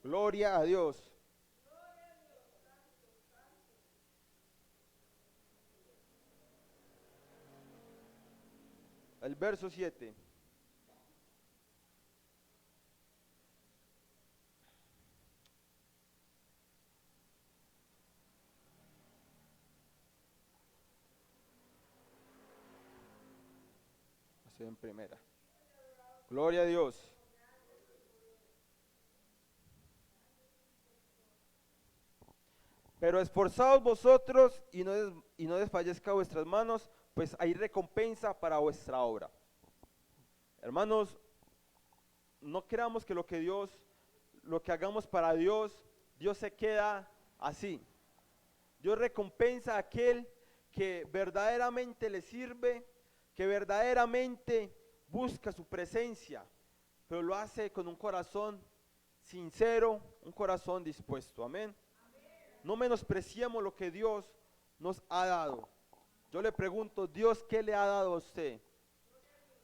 Gloria a Dios. El verso 7. Estoy en primera. Gloria a Dios. Pero esforzaos vosotros y no desfallezca vuestras manos, pues hay recompensa para vuestra obra. Hermanos, no creamos que lo que hagamos para Dios, Dios se queda así. Dios recompensa a aquel que verdaderamente le sirve, que verdaderamente busca su presencia, pero lo hace con un corazón sincero, un corazón dispuesto. Amén. No menospreciemos lo que Dios nos ha dado. Yo le pregunto, Dios, ¿qué le ha dado a usted?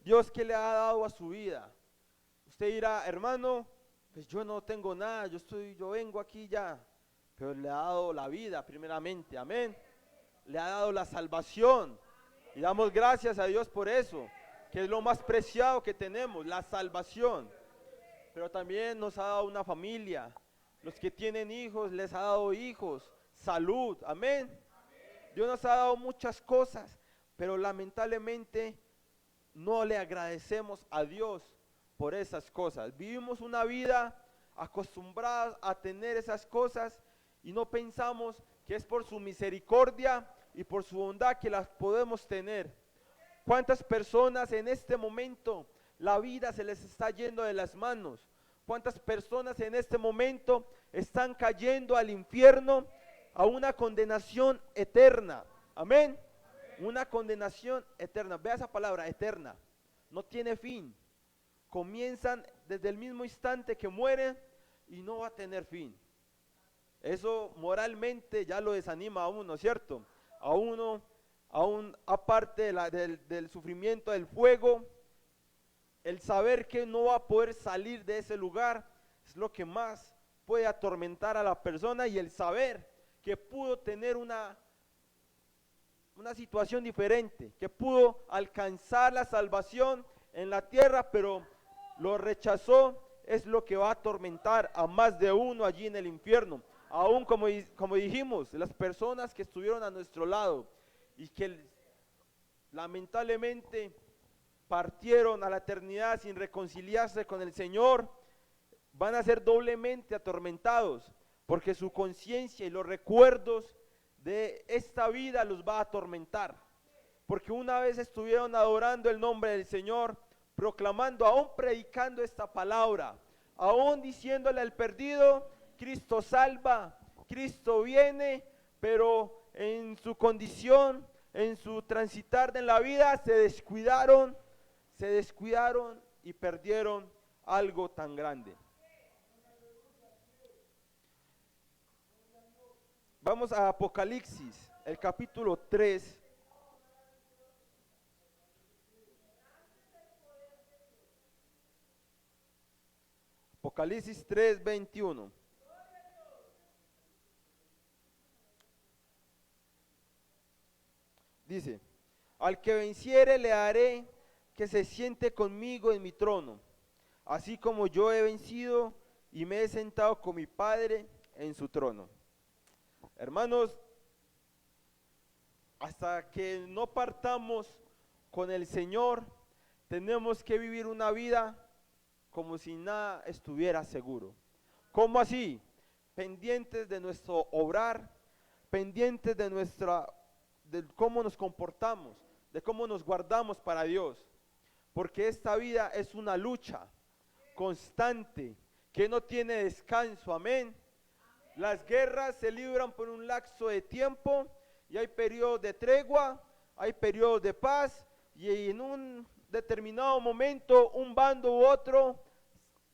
Dios, ¿qué le ha dado a su vida? Usted dirá, hermano, pues yo no tengo nada, yo vengo aquí ya, pero le ha dado la vida primeramente, amén. Le ha dado la salvación y damos gracias a Dios por eso, que es lo más preciado que tenemos, la salvación. Pero también nos ha dado una familia. Los que tienen hijos, les ha dado hijos, salud, amén. Dios nos ha dado muchas cosas, pero lamentablemente no le agradecemos a Dios por esas cosas. Vivimos una vida acostumbrados a tener esas cosas y no pensamos que es por su misericordia y por su bondad que las podemos tener. ¿Cuántas personas en este momento la vida se les está yendo de las manos? ¿Cuántas personas en este momento están cayendo al infierno, a una condenación eterna? Amén. Una condenación eterna. Vea esa palabra, eterna. No tiene fin. Comienzan desde el mismo instante que mueren y no va a tener fin. Eso moralmente ya lo desanima a uno, ¿cierto? A uno, aún aparte del sufrimiento del fuego, el saber que no va a poder salir de ese lugar es lo que más puede atormentar a la persona, y el saber que pudo tener una situación diferente, que pudo alcanzar la salvación en la tierra, pero lo rechazó, es lo que va a atormentar a más de uno allí en el infierno. Aún como dijimos, las personas que estuvieron a nuestro lado y que lamentablemente partieron a la eternidad sin reconciliarse con el Señor, van a ser doblemente atormentados, porque su conciencia y los recuerdos de esta vida los va a atormentar, porque una vez estuvieron adorando el nombre del Señor, proclamando, aún predicando esta palabra, aún diciéndole al perdido, Cristo salva, Cristo viene, pero en su condición, en su transitar en la vida, se descuidaron y perdieron algo tan grande. Vamos a Apocalipsis, el capítulo 3. Apocalipsis 3:21. Dice, al que venciere le haré que se siente conmigo en mi trono, así como yo he vencido y me he sentado con mi Padre en su trono. Hermanos, hasta que no partamos con el Señor, tenemos que vivir una vida como si nada estuviera seguro. ¿Cómo así? Pendientes de nuestro obrar, pendientes de cómo nos comportamos, de cómo nos guardamos para Dios. Porque esta vida es una lucha constante que no tiene descanso, amén. Las guerras se libran por un lapso de tiempo y hay periodos de tregua, hay periodos de paz, y en un determinado momento un bando u otro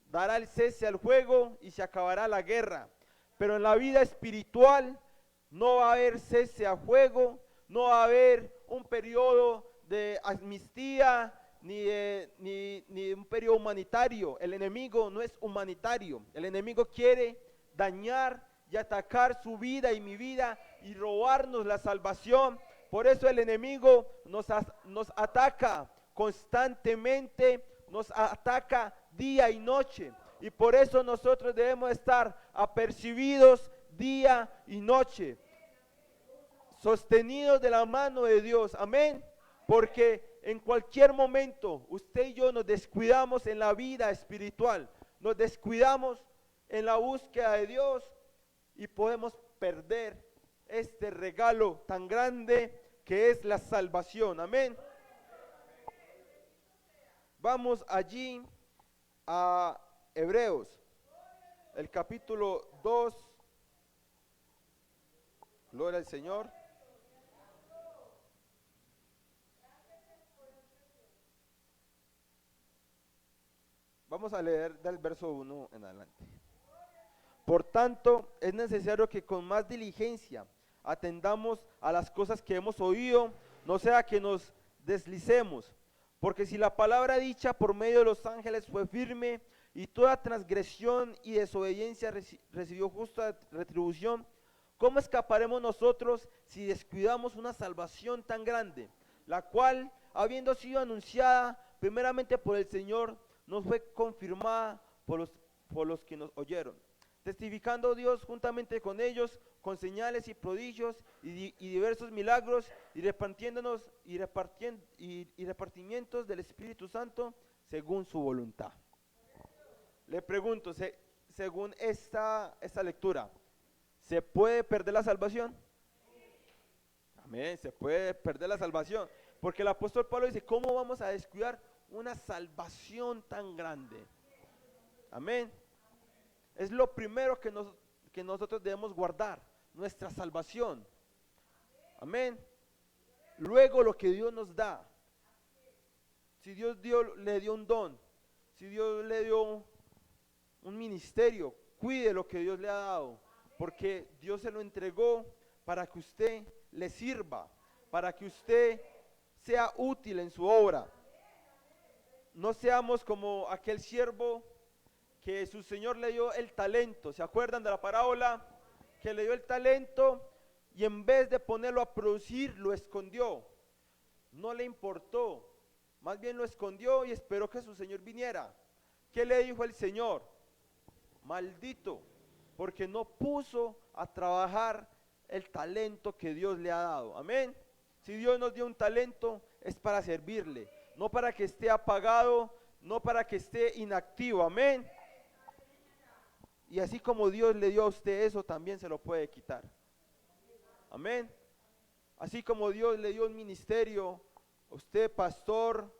dará el cese al fuego y se acabará la guerra. Pero en la vida espiritual no va a haber cese a fuego, no va a haber un periodo de amnistía, ni de un periodo humanitario. El enemigo no es humanitario. El enemigo quiere dañar y atacar su vida y mi vida y robarnos la salvación. Por eso el enemigo nos ataca constantemente, nos ataca día y noche. Y por eso nosotros debemos estar apercibidos día y noche, sostenidos de la mano de Dios. Amén. Porque en cualquier momento usted y yo nos descuidamos en la vida espiritual, nos descuidamos en la búsqueda de Dios y podemos perder este regalo tan grande que es la salvación. Amén. Vamos allí a Hebreos, el capítulo 2. Gloria al Señor. Vamos a leer del verso 1 en adelante. Por tanto, es necesario que con más diligencia atendamos a las cosas que hemos oído, no sea que nos deslicemos. Porque si la palabra dicha por medio de los ángeles fue firme, y toda transgresión y desobediencia recibió justa retribución, ¿cómo escaparemos nosotros si descuidamos una salvación tan grande, la cual, habiendo sido anunciada primeramente por el Señor, nos fue confirmada por los que nos oyeron? Testificando Dios juntamente con ellos, con señales y prodigios y diversos milagros, y repartiéndonos y repartimientos del Espíritu Santo según su voluntad. Le pregunto, según esta lectura, ¿se puede perder la salvación? Amén, se puede perder la salvación. Porque el apóstol Pablo dice, ¿cómo vamos a descuidar una salvación tan grande? Amén. Es lo primero que nosotros debemos guardar, nuestra salvación. Amén. Luego lo que Dios nos da. Si Dios le dio un don, si Dios le dio un ministerio, cuide lo que Dios le ha dado, porque Dios se lo entregó para que usted le sirva, para que usted sea útil en su obra. No seamos como aquel siervo que su Señor le dio el talento. ¿Se acuerdan de la parábola? Que le dio el talento y en vez de ponerlo a producir, lo escondió. No le importó, más bien lo escondió y esperó que su Señor viniera. ¿Qué le dijo el Señor? Maldito, porque no puso a trabajar el talento que Dios le ha dado. Amén. Si Dios nos dio un talento, es para servirle, no para que esté apagado, no para que esté inactivo. Amén. Y así como Dios le dio a usted eso, también se lo puede quitar. Amén. Así como Dios le dio un ministerio, usted pastor,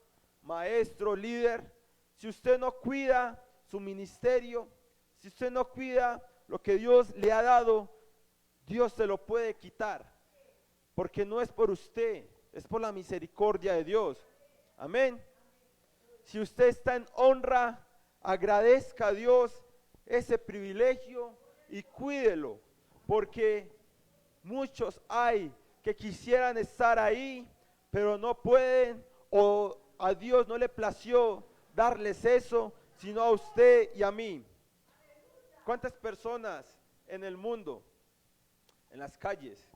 maestro, líder, si usted no cuida su ministerio, si usted no cuida lo que Dios le ha dado, Dios se lo puede quitar, porque no es por usted, es por la misericordia de Dios. Amén. Si usted está en honra, agradezca a Dios ese privilegio y cuídelo, porque muchos hay que quisieran estar ahí, pero no pueden, o a Dios no le plació darles eso, sino a usted y a mí. ¿Cuántas personas en el mundo, en las calles,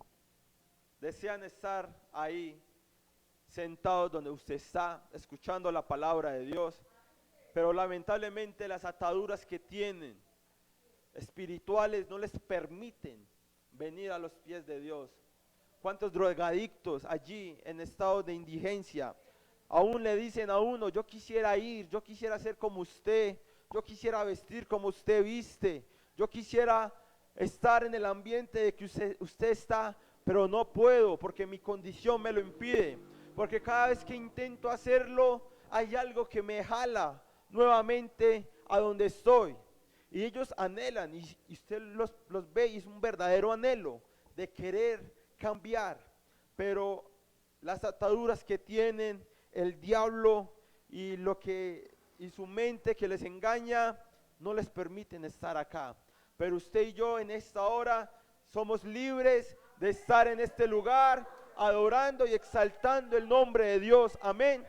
desean estar ahí, sentados donde usted está, escuchando la palabra de Dios? Pero lamentablemente las ataduras que tienen espirituales no les permiten venir a los pies de Dios. ¿Cuántos drogadictos allí en estado de indigencia aún le dicen a uno, yo quisiera ir, yo quisiera ser como usted, yo quisiera vestir como usted viste, yo quisiera estar en el ambiente de que usted está, pero no puedo porque mi condición me lo impide, porque cada vez que intento hacerlo hay algo que me jala nuevamente a donde estoy? Y ellos anhelan, y usted los ve, y es un verdadero anhelo de querer cambiar, pero las ataduras que tienen el diablo y su mente que les engaña no les permiten estar acá. Pero usted y yo en esta hora somos libres de estar en este lugar adorando y exaltando el nombre de Dios. Amén.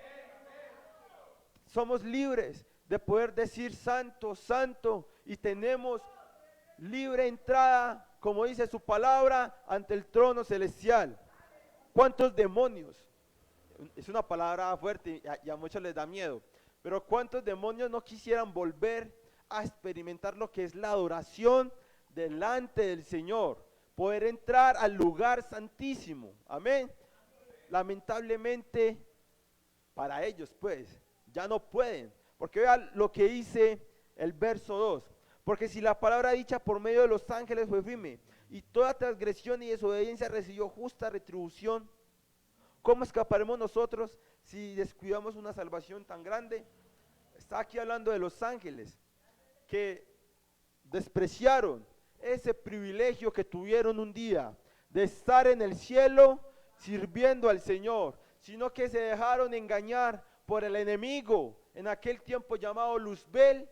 somos libres de poder decir santo, santo, y tenemos libre entrada, como dice su palabra, ante el trono celestial. ¿Cuántos demonios? Es una palabra fuerte y a muchos les da miedo, pero ¿cuántos demonios no quisieran volver a experimentar lo que es la adoración delante del Señor? Poder entrar al lugar santísimo, amén. Lamentablemente para ellos pues ya no pueden, porque vean lo que dice el verso 2, porque si la palabra dicha por medio de los ángeles fue firme, y toda transgresión y desobediencia recibió justa retribución, ¿cómo escaparemos nosotros si descuidamos una salvación tan grande? Está aquí hablando de los ángeles, que despreciaron ese privilegio que tuvieron un día, de estar en el cielo sirviendo al Señor, sino que se dejaron engañar por el enemigo, en aquel tiempo llamado Luzbel,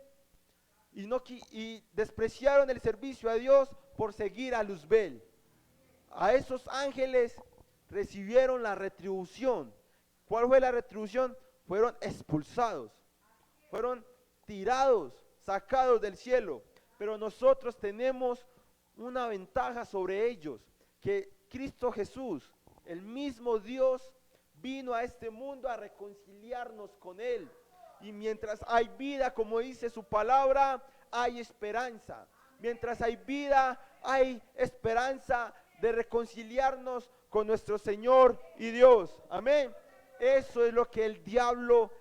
y despreciaron el servicio a Dios por seguir a Luzbel. A esos ángeles recibieron la retribución. ¿Cuál fue la retribución? Fueron expulsados, fueron tirados, sacados del cielo. Pero nosotros tenemos una ventaja sobre ellos, que Cristo Jesús, el mismo Dios, vino a este mundo a reconciliarnos con Él. Y mientras hay vida, como dice su palabra, hay esperanza. Mientras hay vida, hay esperanza de reconciliarnos con nuestro Señor y Dios. Amén. Eso es lo que el diablo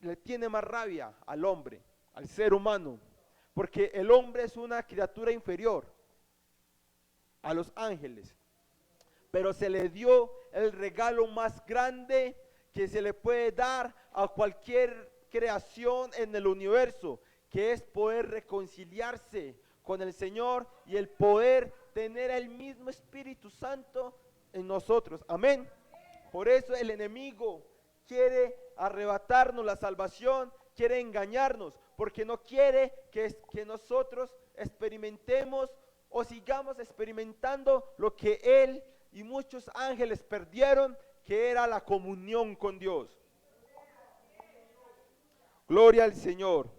le tiene más rabia al hombre, al ser humano, porque el hombre es una criatura inferior a los ángeles, pero se le dio el regalo más grande que se le puede dar a cualquier creación en el universo, que es poder reconciliarse con el Señor y el poder tener el mismo Espíritu Santo en nosotros. Amén. Por eso el enemigo quiere arrebatarnos la salvación, quiere engañarnos, porque no quiere que nosotros experimentemos o sigamos experimentando lo que él y muchos ángeles perdieron, que era la comunión con Dios. Gloria al Señor.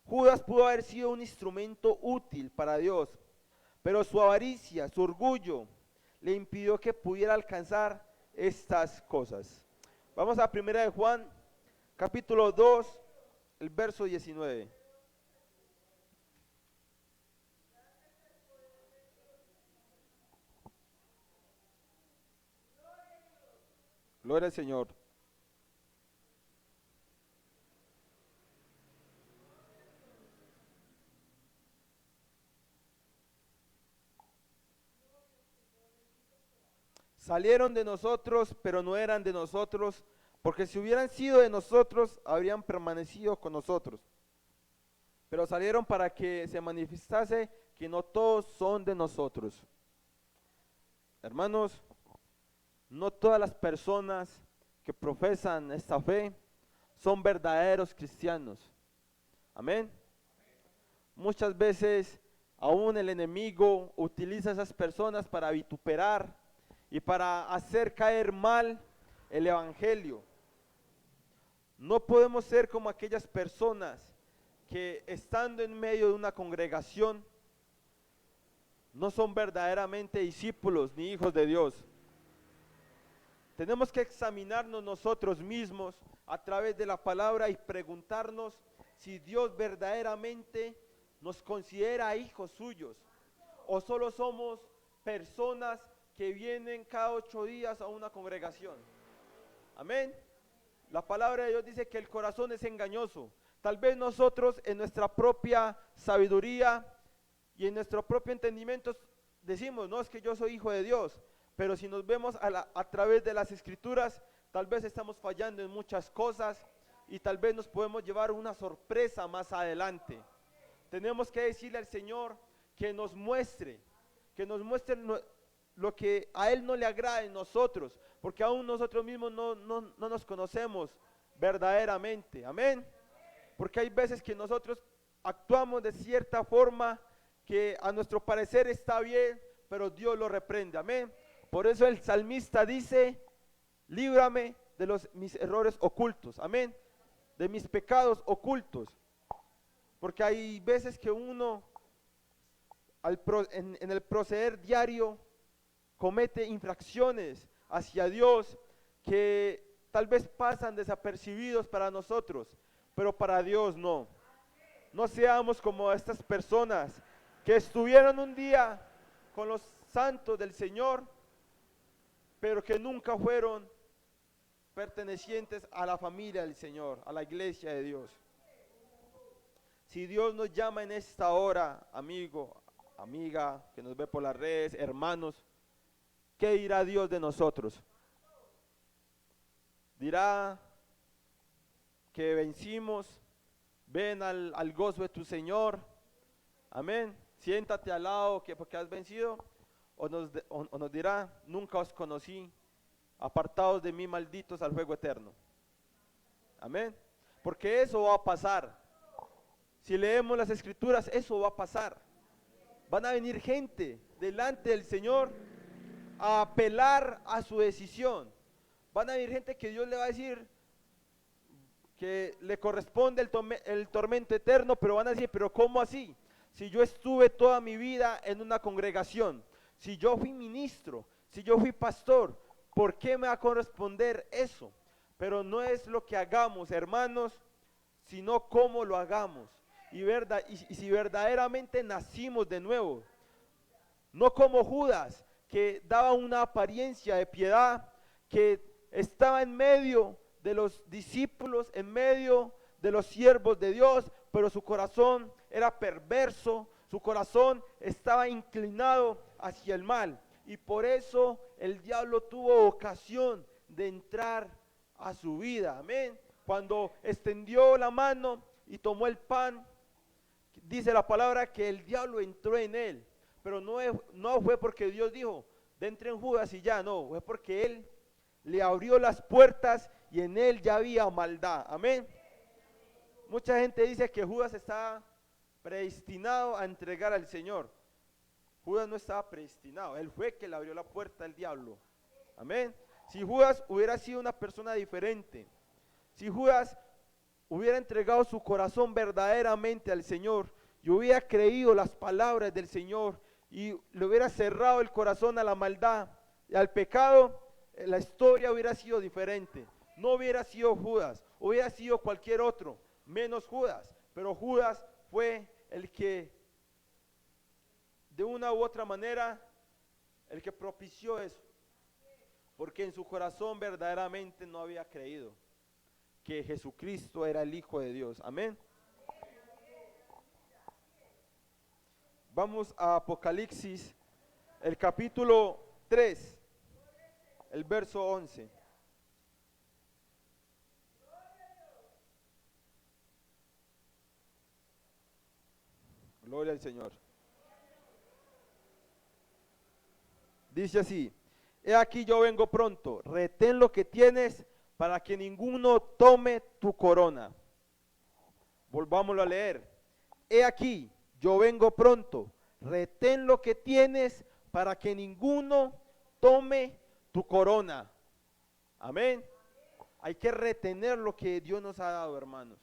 Judas pudo haber sido un instrumento útil para Dios, pero su avaricia, su orgullo, le impidió que pudiera alcanzar estas cosas. Vamos a 1 de Juan, capítulo 2, el verso 19. Gloria al Señor. Salieron de nosotros, pero no eran de nosotros, porque si hubieran sido de nosotros, habrían permanecido con nosotros. Pero salieron para que se manifestase que no todos son de nosotros. Hermanos, no todas las personas que profesan esta fe son verdaderos cristianos. Amén. Muchas veces aún el enemigo utiliza a esas personas para vituperar y para hacer caer mal el evangelio. No podemos ser como aquellas personas que estando en medio de una congregación no son verdaderamente discípulos ni hijos de Dios. Tenemos que examinarnos nosotros mismos a través de la palabra y preguntarnos si Dios verdaderamente nos considera hijos suyos o solo somos personas que vienen cada 8 días a una congregación. Amén. La palabra de Dios dice que el corazón es engañoso. Tal vez nosotros en nuestra propia sabiduría y en nuestro propio entendimiento decimos, no, es que yo soy hijo de Dios, pero si nos vemos a través de las escrituras, tal vez estamos fallando en muchas cosas y tal vez nos podemos llevar una sorpresa más adelante. Tenemos que decirle al Señor que nos muestre lo que a Él no le agrada en nosotros, porque aún nosotros mismos no nos conocemos verdaderamente. Amén. Porque hay veces que nosotros actuamos de cierta forma que a nuestro parecer está bien, pero Dios lo reprende. Amén. Por eso el salmista dice, líbrame mis errores ocultos, amén, de mis pecados ocultos, porque hay veces que uno en el proceder diario comete infracciones hacia Dios que tal vez pasan desapercibidos para nosotros, pero para Dios no. No seamos como estas personas que estuvieron un día con los santos del Señor, pero que nunca fueron pertenecientes a la familia del Señor, a la iglesia de Dios. Si Dios nos llama en esta hora, amigo, amiga, que nos ve por las redes, hermanos, ¿qué dirá Dios de nosotros? Dirá que vencimos, ven al gozo de tu Señor, amén, siéntate al lado que porque has vencido, o nos dirá, nunca os conocí, apartados de mí malditos al fuego eterno, amén, porque eso va a pasar. Si leemos las escrituras, eso va a pasar. Van a venir gente delante del Señor a apelar a su decisión. Van a venir gente que Dios le va a decir que le corresponde el tormento eterno, pero van a decir, pero ¿cómo así? Si yo estuve toda mi vida en una congregación, si yo fui ministro, si yo fui pastor, ¿por qué me va a corresponder eso? Pero no es lo que hagamos, hermanos, sino cómo lo hagamos. Y si verdaderamente nacimos de nuevo, no como Judas, que daba una apariencia de piedad, que estaba en medio de los discípulos, en medio de los siervos de Dios, pero su corazón era perverso, su corazón estaba inclinado hacia el mal, y por eso el diablo tuvo ocasión de entrar a su vida, amén. Cuando extendió la mano y tomó el pan, dice la palabra que el diablo entró en él, pero no fue porque Dios dijo, entre en Judas y ya, no, fue porque él le abrió las puertas y en él ya había maldad, amén. Mucha gente dice que Judas estaba predestinado a entregar al Señor. Judas no estaba predestinado, él fue que le abrió la puerta al diablo, amén. Si Judas hubiera sido una persona diferente, si Judas hubiera entregado su corazón verdaderamente al Señor y hubiera creído las palabras del Señor y le hubiera cerrado el corazón a la maldad y al pecado, la historia hubiera sido diferente. No hubiera sido Judas, hubiera sido cualquier otro, menos Judas. Pero Judas fue el que, de una u otra manera, el que propició eso. Porque en su corazón verdaderamente no había creído que Jesucristo era el Hijo de Dios. Amén. Vamos a Apocalipsis, el capítulo 3, el verso 11. Gloria al Señor. Dice así: he aquí yo vengo pronto, retén lo que tienes para que ninguno tome tu corona. Volvámoslo a leer. He aquí yo vengo pronto, retén lo que tienes para que ninguno tome tu corona. Amén. Hay que retener lo que Dios nos ha dado, hermanos.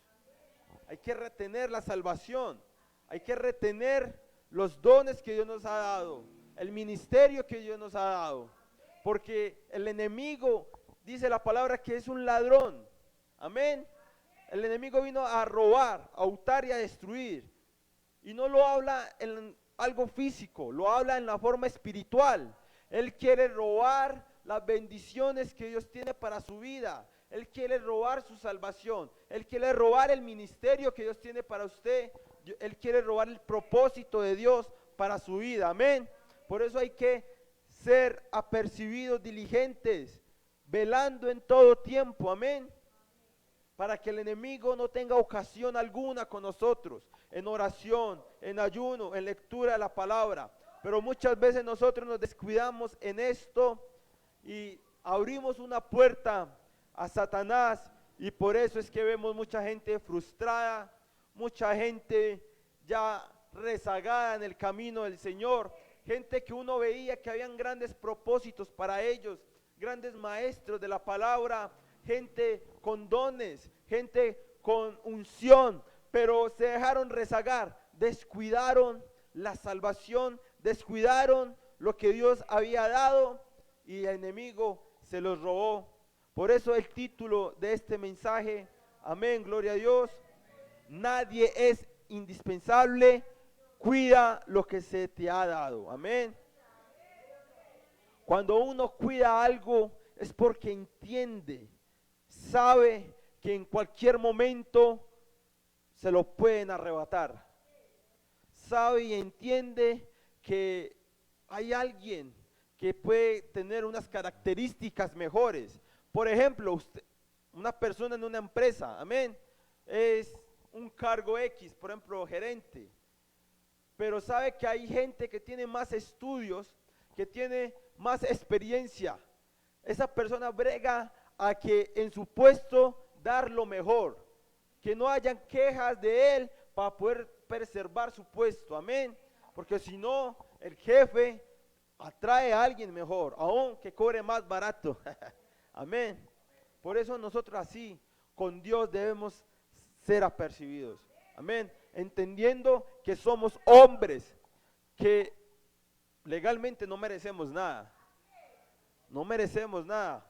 Hay que retener la salvación. Hay que retener los dones que Dios nos ha dado, el ministerio que Dios nos ha dado. Porque el enemigo, dice la palabra, que es un ladrón. Amén. El enemigo vino a robar, a hurtar y a destruir. Y no lo habla en algo físico, lo habla en la forma espiritual. Él quiere robar las bendiciones que Dios tiene para su vida. Él quiere robar su salvación. Él quiere robar el ministerio que Dios tiene para usted. Él quiere robar el propósito de Dios para su vida. Amén. Por eso hay que ser apercibidos, diligentes, velando en todo tiempo. Amén. Para que el enemigo no tenga ocasión alguna con nosotros, en oración, en ayuno, en lectura de la palabra. Pero muchas veces nosotros nos descuidamos en esto y abrimos una puerta a Satanás, y por eso es que vemos mucha gente frustrada, mucha gente ya rezagada en el camino del Señor, gente que uno veía que habían grandes propósitos para ellos, grandes maestros de la palabra, gente con dones, gente con unción, pero se dejaron rezagar, descuidaron la salvación, descuidaron lo que Dios había dado y el enemigo se los robó. Por eso el título de este mensaje, amén, gloria a Dios, nadie es indispensable, cuida lo que se te ha dado, amén. Cuando uno cuida algo es porque entiende, sabe que en cualquier momento se lo pueden arrebatar. Sabe y entiende que hay alguien que puede tener unas características mejores. Por ejemplo, usted, una persona en una empresa, amén, es un cargo X, por ejemplo, gerente. Pero sabe que hay gente que tiene más estudios, que tiene más experiencia. Esa persona brega a que en su puesto dar lo mejor, que no hayan quejas de él para poder preservar su puesto, amén, porque si no, el jefe atrae a alguien mejor, aún que cobre más barato, amén. Por eso nosotros así, con Dios debemos ser apercibidos, amén, entendiendo que somos hombres, que legalmente no merecemos nada, no merecemos nada,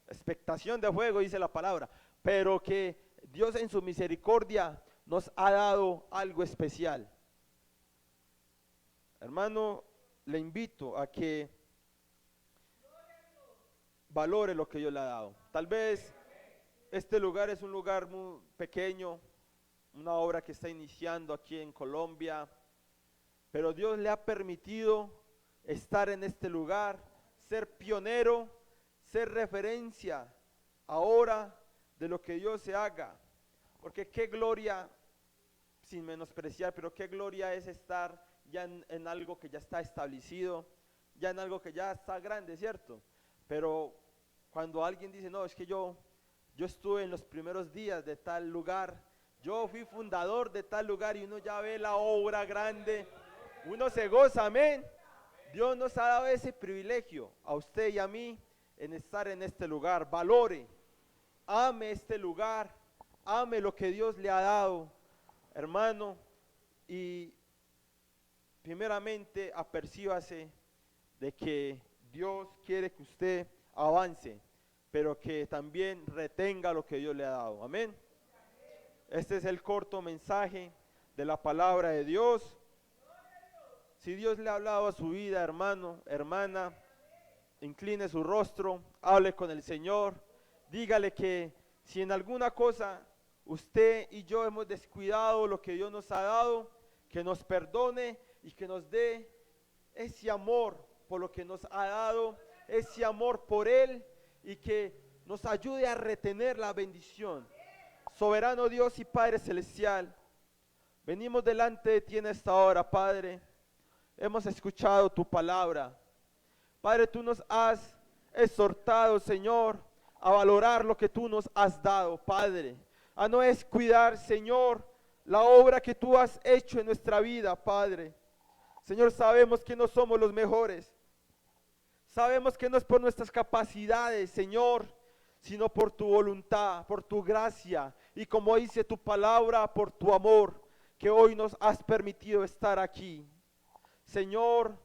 expectación de fuego dice la palabra, pero que Dios en su misericordia nos ha dado algo especial. Hermano, le invito a que valore lo que Dios le ha dado. Tal vez este lugar es un lugar muy pequeño, una obra que está iniciando aquí en Colombia, pero Dios le ha permitido estar en este lugar, ser pionero, ser referencia ahora de lo que Dios se haga, porque qué gloria, sin menospreciar, pero qué gloria es estar ya en algo que ya está establecido, ya en algo que ya está grande, ¿cierto? Pero cuando alguien dice, no, es que yo estuve en los primeros días de tal lugar, yo fui fundador de tal lugar, y uno ya ve la obra grande, uno se goza, amén. Dios nos ha dado ese privilegio a usted y a mí en estar en este lugar. Valore, ame este lugar, ame lo que Dios le ha dado, hermano, y primeramente apercíbase de que Dios quiere que usted avance, pero que también retenga lo que Dios le ha dado, amén. Este es el corto mensaje de la palabra de Dios. Si Dios le ha hablado a su vida, hermano, hermana, incline su rostro, hable con el Señor, dígale que si en alguna cosa usted y yo hemos descuidado lo que Dios nos ha dado, que nos perdone y que nos dé ese amor por lo que nos ha dado, ese amor por Él, y que nos ayude a retener la bendición. Soberano Dios y Padre Celestial, venimos delante de ti en esta hora, Padre. Hemos escuchado tu palabra. Padre, tú nos has exhortado, Señor, a valorar lo que tú nos has dado, Padre. A no descuidar, Señor, la obra que tú has hecho en nuestra vida, Padre. Señor, sabemos que no somos los mejores. Sabemos que no es por nuestras capacidades, Señor, sino por tu voluntad, por tu gracia, y como dice tu palabra, por tu amor, que hoy nos has permitido estar aquí. Señor,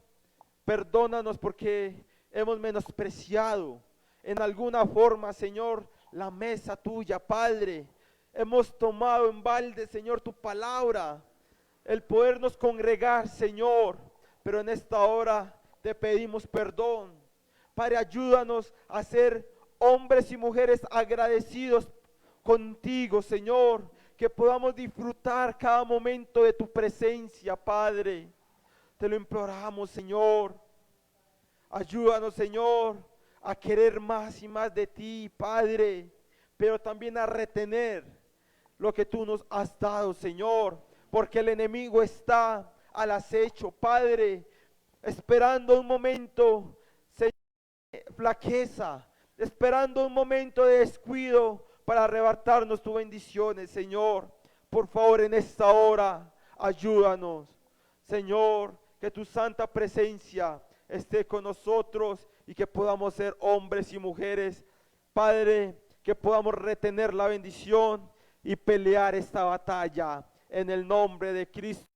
perdónanos porque hemos menospreciado en alguna forma, Señor, la mesa tuya, Padre. Hemos tomado en balde, Señor, tu palabra, el podernos congregar, Señor, pero en esta hora te pedimos perdón. Padre, ayúdanos a ser hombres y mujeres agradecidos contigo, Señor, que podamos disfrutar cada momento de tu presencia, Padre. Te lo imploramos, Señor. Ayúdanos, Señor, a querer más y más de ti, Padre, pero también a retener lo que tú nos has dado, Señor, porque el enemigo está al acecho, Padre, esperando un momento, Señor, de flaqueza, esperando un momento de descuido para arrebatarnos tus bendiciones, Señor. Por favor, en esta hora, ayúdanos, Señor, que tu santa presencia esté con nosotros y que podamos ser hombres y mujeres, Padre, que podamos retener la bendición y pelear esta batalla en el nombre de Cristo.